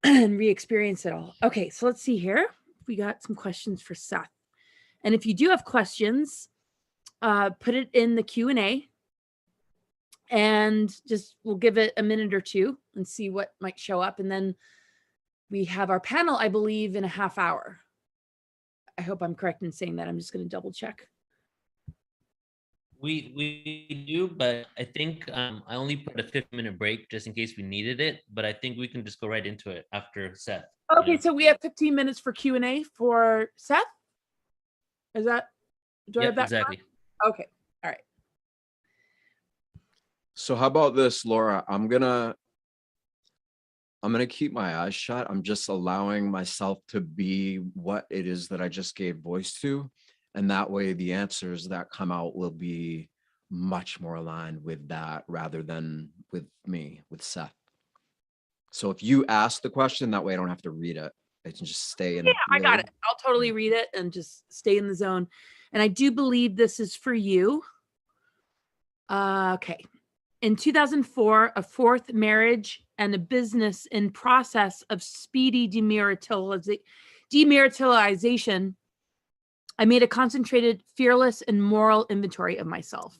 and re-experience it all. Okay, so let's see here. We got some questions for Seth. And if you do have questions, put it in the Q&A, and just we'll give it a minute or two and see what might show up. And then we have our panel, I believe, in a half hour. I hope I'm correct in saying that. I'm just going to double check. We do, but I think I only put a 15-minute break just in case we needed it. But I think we can just go right into it after Seth. Okay, so we have 15 minutes for Q&A for Seth. Is that, do I have Yep, that? exactly. Okay, all right. So how about this, Laura? I'm gonna keep my eyes shut. I'm just allowing myself to be what it is that I just gave voice to. And that way the answers that come out will be much more aligned with that rather than with me, with Seth. So if you ask the question, that way I don't have to read it. I can just stay in. Yeah, I got it. I'll totally read it and just stay in the zone. And I do believe this is for you. Okay. In 2004, a fourth marriage and a business in process of speedy dematerialization, I made a concentrated, fearless, and moral inventory of myself.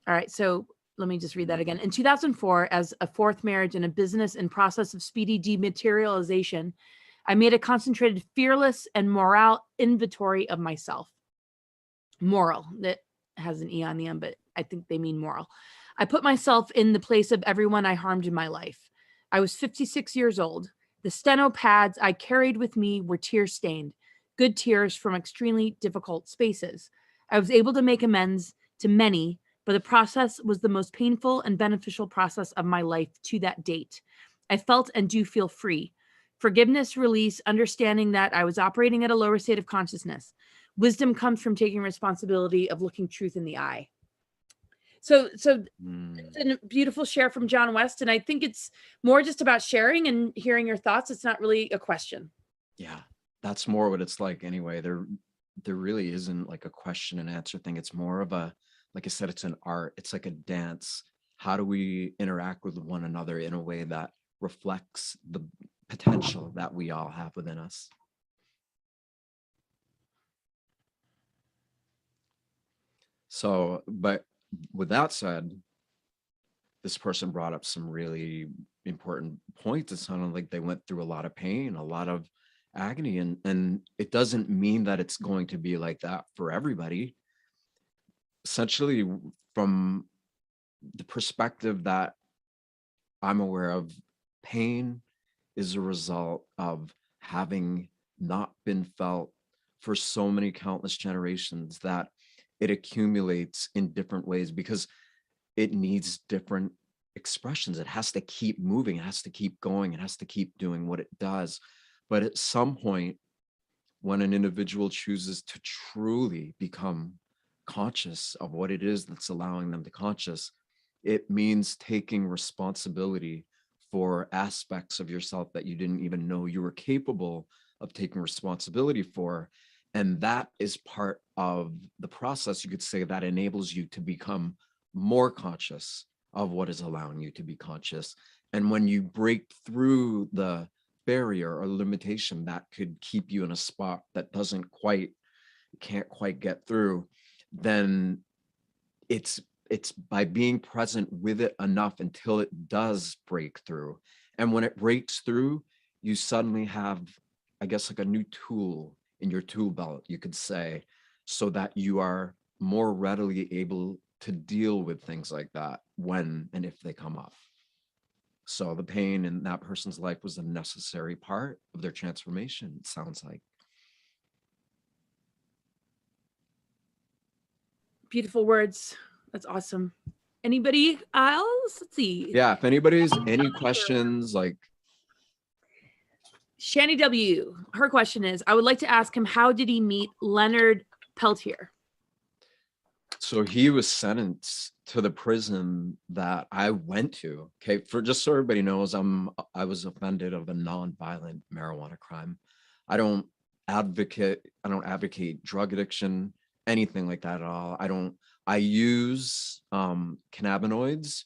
All right, so let me just read that again. In 2004, as a fourth marriage and a business in process of speedy dematerialization, I made a concentrated, fearless, and moral inventory of myself. Moral, that has an E on the end, but I think they mean moral. I put myself in the place of everyone I harmed in my life. I was 56 years old. The steno pads I carried with me were tear-stained, good tears from extremely difficult spaces. I was able to make amends to many, but the process was the most painful and beneficial process of my life to that date. I felt and do feel free. Forgiveness, release, understanding that I was operating at a lower state of consciousness. Wisdom comes from taking responsibility of looking truth in the eye. So it's a beautiful share from John West. And I think it's more just about sharing and hearing your thoughts. It's not really a question. Yeah, that's more what it's like anyway. There really isn't like a question and answer thing. It's more of a, like I said, it's an art. It's like a dance. How do we interact with one another in a way that reflects the potential that we all have within us? So, but with that said, this person brought up some really important points. It sounded like they went through a lot of pain, a lot of agony, and it doesn't mean that it's going to be like that for everybody. Essentially, from the perspective that I'm aware of, pain is a result of having not been felt for so many countless generations that it accumulates in different ways because it needs different expressions. It has to keep moving. It has to keep going. It has to keep doing what it does. But at some point, when an individual chooses to truly become conscious of what it is that's allowing them to conscious, it means taking responsibility for aspects of yourself that you didn't even know you were capable of taking responsibility for. And that is part of the process, you could say, that enables you to become more conscious of what is allowing you to be conscious. And when you break through the barrier or limitation that could keep you in a spot that can't quite get through, then it's by being present with it enough until it does break through. And when it breaks through, you suddenly have, I guess, like a new tool in your tool belt, you could say, so that you are more readily able to deal with things like that when and if they come up. So the pain in that person's life was a necessary part of their transformation, it sounds like. Beautiful words. That's awesome. Anybody else? Let's see. Yeah, if anybody's any questions, like Shani W. Her question is, I would like to ask him, how did he meet Leonard Peltier? so he was sentenced to the prison that I went to. Okay, for just so everybody knows, I was offended of a non-violent marijuana crime. I don't advocate drug addiction, anything like that at all. I use cannabinoids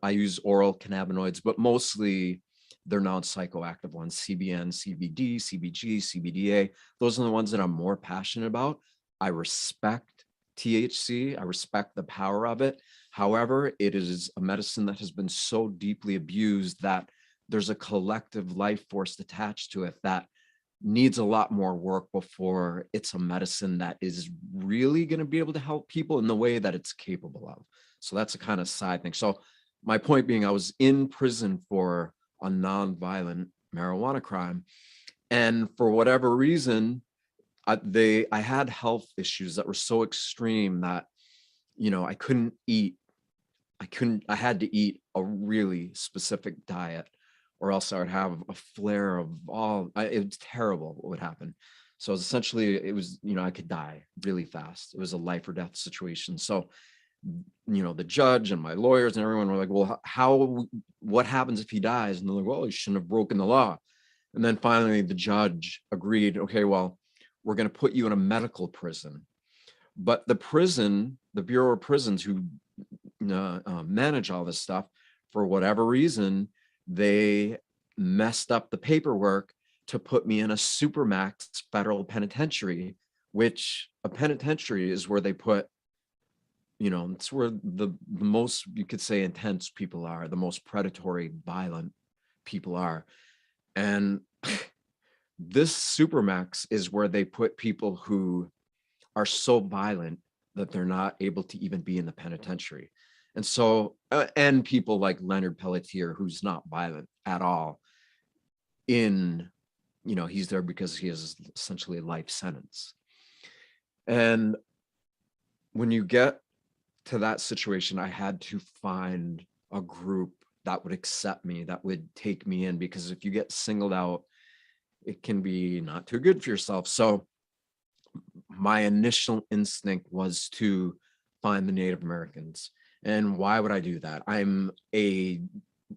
I use oral cannabinoids, but mostly they're non-psychoactive ones, CBN, CBD, CBG, CBDA. Those are the ones that I'm more passionate about. I respect THC. I respect the power of it. However, it is a medicine that has been so deeply abused that there's a collective life force attached to it that needs a lot more work before it's a medicine that is really going to be able to help people in the way that it's capable of. So that's a kind of side thing. So my point being, I was in prison for a nonviolent marijuana crime. And for whatever reason, I had health issues that were so extreme that, I couldn't eat. I had to eat a really specific diet, or else I would have a flare of it was terrible what would happen. So essentially it was, I could die really fast. It was a life or death situation. So, the judge and my lawyers and everyone were like, well, what happens if he dies? And they're like, well, he shouldn't have broken the law. And then finally the judge agreed, okay, well, we're going to put you in a medical prison. But the Bureau of Prisons who manage all this stuff, for whatever reason, they messed up the paperwork to put me in a supermax federal penitentiary, which a penitentiary is where they put, it's where the most, you could say, intense people are, the most predatory, violent people are. And this supermax is where they put people who are so violent that they're not able to even be in the penitentiary. And so, and people like Leonard Pelletier, who's not violent at all, he's there because he has essentially a life sentence. And when you get to that situation, I had to find a group that would accept me, that would take me in, because if you get singled out, it can be not too good for yourself. So my initial instinct was to find the Native Americans. And why would I do that? I'm a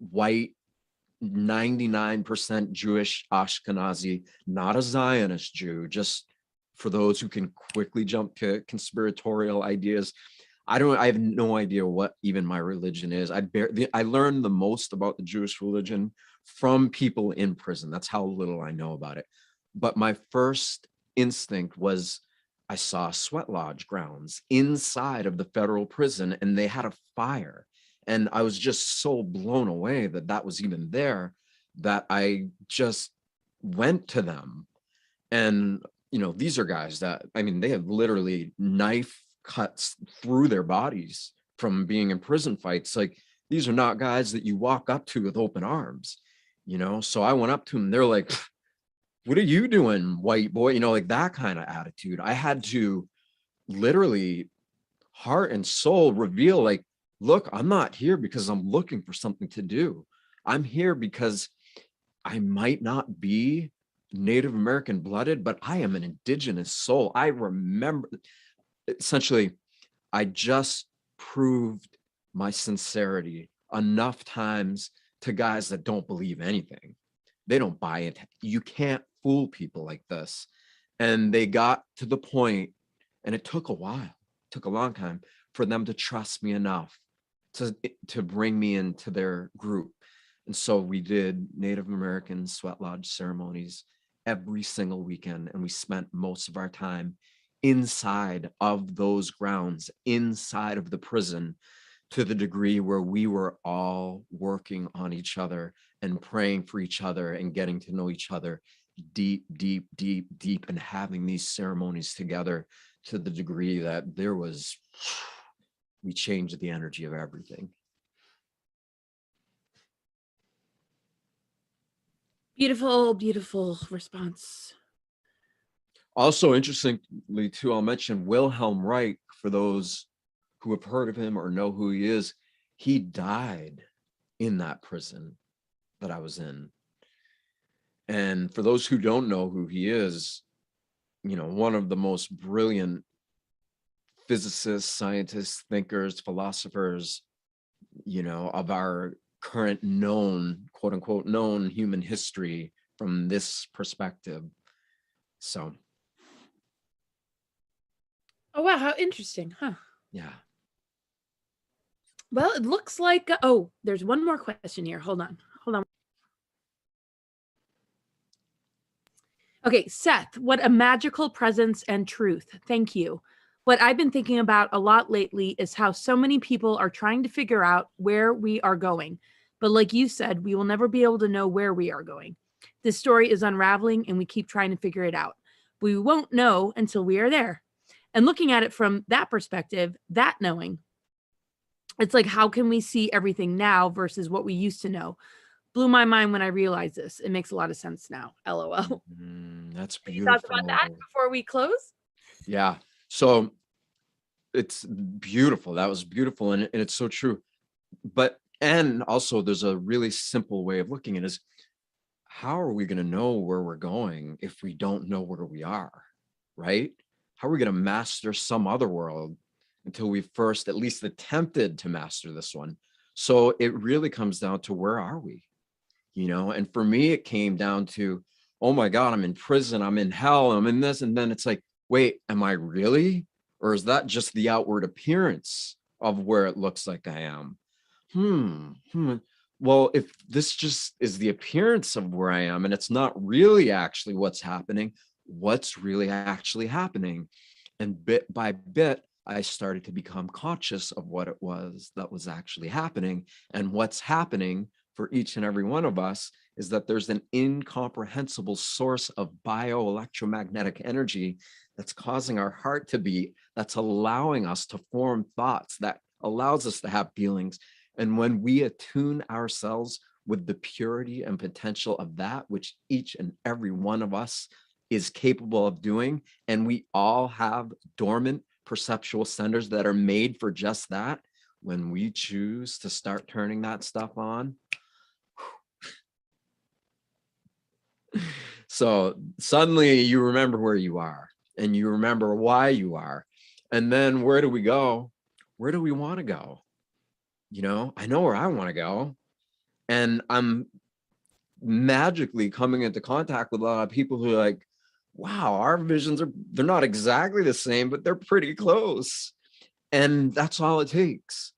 white, 99% Jewish Ashkenazi, not a Zionist Jew, just for those who can quickly jump to conspiratorial ideas. I have no idea what even my religion is. I learned the most about the Jewish religion from people in prison. That's how little I know about it. But my first instinct was, I saw sweat lodge grounds inside of the federal prison, and they had a fire. And I was just so blown away that that was even there, that I just went to them. And, these are guys that, they have literally knife cuts through their bodies from being in prison fights. Like, these are not guys that you walk up to with open arms, So I went up to them. They're like, what are you doing, white boy? Like that kind of attitude. I had to literally heart and soul reveal, like, look, I'm not here because I'm looking for something to do. I'm here because I might not be Native American blooded, but I am an indigenous soul. I remember, essentially, I just proved my sincerity enough times to guys that don't believe anything. They don't buy it. You can't fool people like this. And they got to the point, and it took a while, it took a long time for them to trust me enough to bring me into their group. And so we did Native American sweat lodge ceremonies every single weekend. And we spent most of our time inside of those grounds, inside of the prison, to the degree where we were all working on each other and praying for each other and getting to know each other deep, deep, deep, deep, and having these ceremonies together to the degree that we changed the energy of everything. Beautiful, beautiful response. Also, interestingly, too, I'll mention Wilhelm Reich, for those who have heard of him or know who he is. He died in that prison that I was in. And for those who don't know who he is, one of the most brilliant physicists, scientists, thinkers, philosophers, of our current known, quote unquote, known human history from this perspective. So. Oh, wow. How interesting, huh? Yeah. Well, it looks like, there's one more question here. Hold on. Okay, Seth, what a magical presence and truth. Thank you. What I've been thinking about a lot lately is how so many people are trying to figure out where we are going. But like you said, we will never be able to know where we are going. This story is unraveling and we keep trying to figure it out. We won't know until we are there. And looking at it from that perspective, that knowing, it's like, how can we see everything now versus what we used to know? Blew my mind when I realized this. It makes a lot of sense now. LOL. That's Any thoughts beautiful. about that before we close? Yeah. So it's beautiful. That was beautiful. And it's so true. But, and also there's a really simple way of looking at it is, how are we going to know where we're going if we don't know where we are, right? How are we going to master some other world until we first at least attempted to master this one? So it really comes down to, where are we? You know, and for me, it came down to, oh my God, I'm in prison, I'm in hell, I'm in this. And then it's like, wait, am I really? Or is that just the outward appearance of where it looks like I am? Well, if this just is the appearance of where I am and it's not really actually what's happening, what's really actually happening? And bit by bit, I started to become conscious of what it was that was actually happening. And what's happening for each and every one of us is that there's an incomprehensible source of bioelectromagnetic energy that's causing our heart to beat, that's allowing us to form thoughts, that allows us to have feelings. And when we attune ourselves with the purity and potential of that, which each and every one of us is capable of doing, and we all have dormant perceptual centers that are made for just that, when we choose to start turning that stuff on, so suddenly you remember where you are and you remember why you are. And then where do we go? Where do we want to go? You know, I know where I want to go. And I'm magically coming into contact with a lot of people who are like, wow, our visions they're not exactly the same, but they're pretty close. And that's all it takes.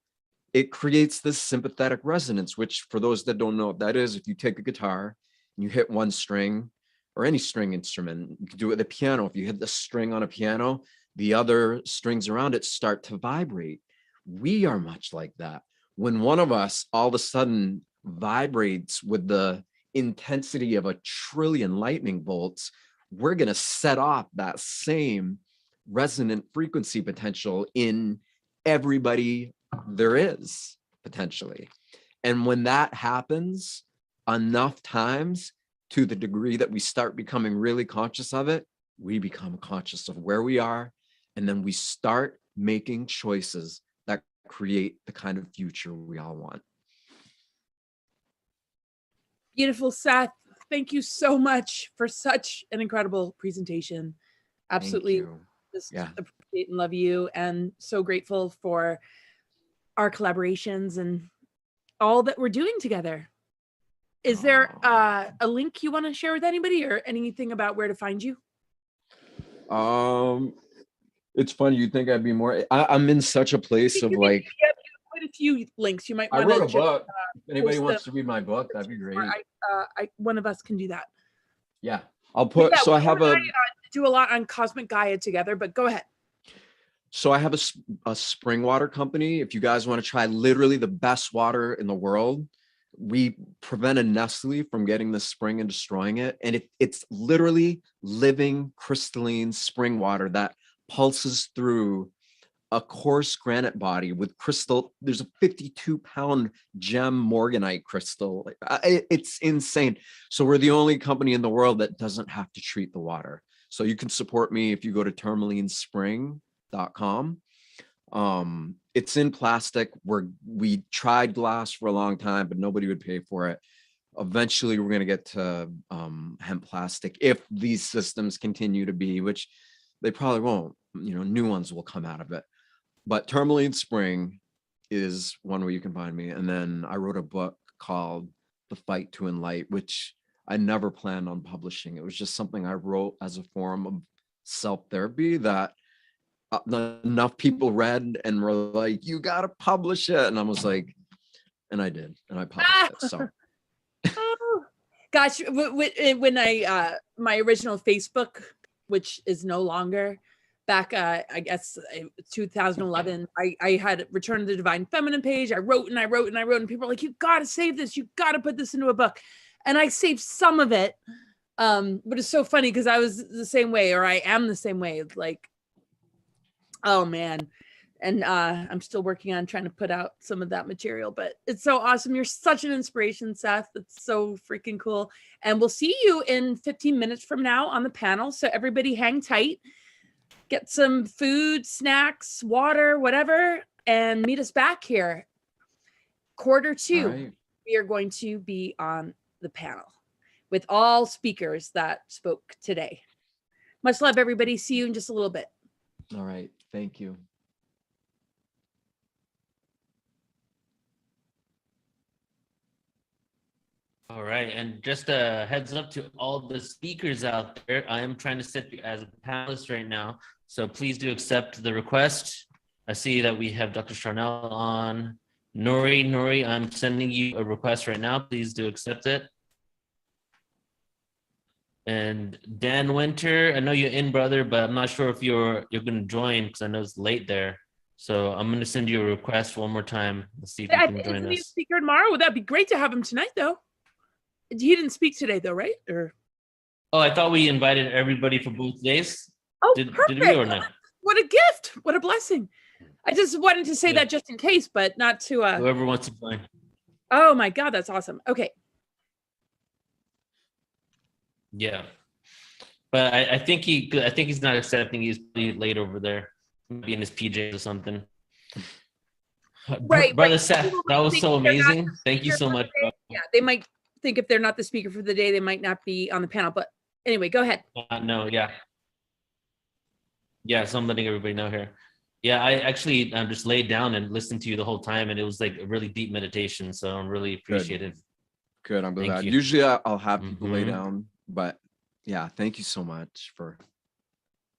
It creates this sympathetic resonance, which for those that don't know what that is, if you take a guitar and you hit one string, or any string instrument, you can do it with a piano. If you hit the string on a piano, the other strings around it start to vibrate. We are much like that. When one of us all of a sudden vibrates with the intensity of 1,000,000,000,000 lightning bolts, we're going to set off that same resonant frequency potential in everybody there is, potentially. And when that happens enough times, to the degree that we start becoming really conscious of it, we become conscious of where we are, and then we start making choices that create the kind of future we all want. Beautiful, Seth. Thank you so much for such an incredible presentation. Absolutely just appreciate and love you, and so grateful for our collaborations and all that we're doing together. Is there a link you want to share with anybody, or anything about where to find you? It's funny, you'd think I'd be more, I'm in such a place of like, you have quite a few links. You might I want wrote a to book. If anybody wants them. to read my book, that'd be great. One of us can do that. Yeah, I'll put, so I have do a lot on Cosmic Gaia together, but go ahead. So I have a spring water company. If you guys want to try literally the best water in the world, we prevented Nestle from getting the spring and destroying it. And it's literally living crystalline spring water that pulses through a coarse granite body with crystal. There's a 52-pound gem morganite crystal. It's insane. So we're the only company in the world that doesn't have to treat the water. So you can support me if you go to tourmalinespring.com. It's in plastic. We tried glass for a long time, but nobody would pay for it. Eventually we're going to get to hemp plastic if these systems continue to be, which they probably won't. You know, new ones will come out of it. But Tourmaline Spring is one where you can find me. And then I wrote a book called The Fight to Enlight, which I never planned on publishing. It was just something I wrote as a form of self-therapy that enough people read and were like, you got to publish it. And I was like, and I did, and I published it. So. Oh, gosh, when my original Facebook, which is no longer, back, I guess 2011, I had Return of the Divine Feminine page. I wrote and I wrote and I wrote, and people were like, you got to save this. You got to put this into a book. And I saved some of it. But it's so funny because I was the same way, or I am the same way. Like, oh man. And I'm still working on trying to put out some of that material, but it's so awesome. You're such an inspiration, Seth. It's so freaking cool. And we'll see you in 15 minutes from now on the panel. So everybody hang tight, get some food, snacks, water, whatever, and meet us back here. Quarter 2, right. we are going to be on the panel with all speakers that spoke today. Much love, everybody. See you in just a little bit. All right. Thank you. All right, and just a heads up to all the speakers out there, I am trying to set you as a panelist right now, so please do accept the request. I see that we have Dr. Charnel on. Nori, I'm sending you a request right now. Please do accept it. And Dan Winter, I know you're in, brother, but I'm not sure if you're going to join because I know it's late there. So I'm going to send you a request one more time. Let's see if you can join Isn't he a us. speaker tomorrow? Would that be great to have him tonight, though? He didn't speak today, though, right? Or Oh, I thought we invited everybody for both days. oh, Did perfect. we or not? What a gift! What a blessing! I just wanted to say Yeah. that just in case, but not to. Whoever wants to join. Oh my God, that's awesome. Okay. Yeah, but I think he's not accepting. He's pretty late over there, maybe in his PJs or something. Right, Brother right. Seth, People that was think so they're not amazing. the Thank you speaker so for the much. day. Bro. Yeah, they might think if they're not the speaker for the day, they might not be on the panel. But anyway, go ahead. No, yeah. So I'm letting everybody know here. Yeah, I actually just laid down and listened to you the whole time, and it was like a really deep meditation. So I'm really appreciative. Good. I'm Thank glad. you. Usually I'll have people lay Mhm. down, but yeah, thank you so much for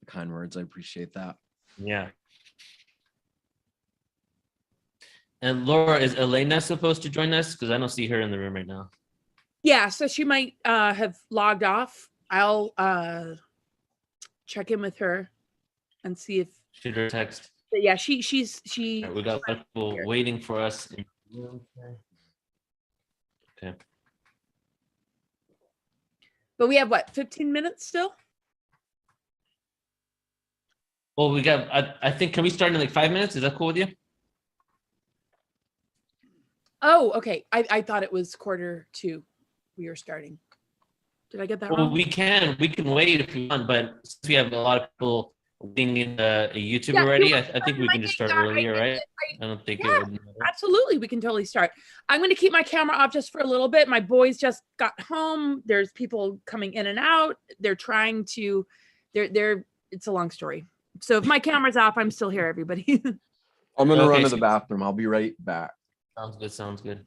the kind words. I appreciate that. Yeah. And Laura, is Elena supposed to join us? Because I don't see her in the room right now. Yeah, so she might have logged off. I'll check in with her and see if. Shoot her a text. But yeah, she. All right, we got a lot of people waiting for us. Okay. But we have what, 15 minutes still? Well, we got. I think. Can we start in like 5 minutes? Is that cool with you? Oh, okay. I thought it was quarter 2. We were starting. Did I get that Well, wrong? we can wait if you want, but since we have a lot of people waiting in YouTube Yeah, already, you I think we can just start earlier, right? I don't think it Yeah. would matter. Absolutely, we can totally start. I'm going to keep my camera off just for a little bit. My boys just got home. There's people coming in and out. They're trying to. They're. It's a long story. So if my camera's off, I'm still here, everybody. I'm gonna Okay, run to the so- bathroom. I'll be right back. Sounds good.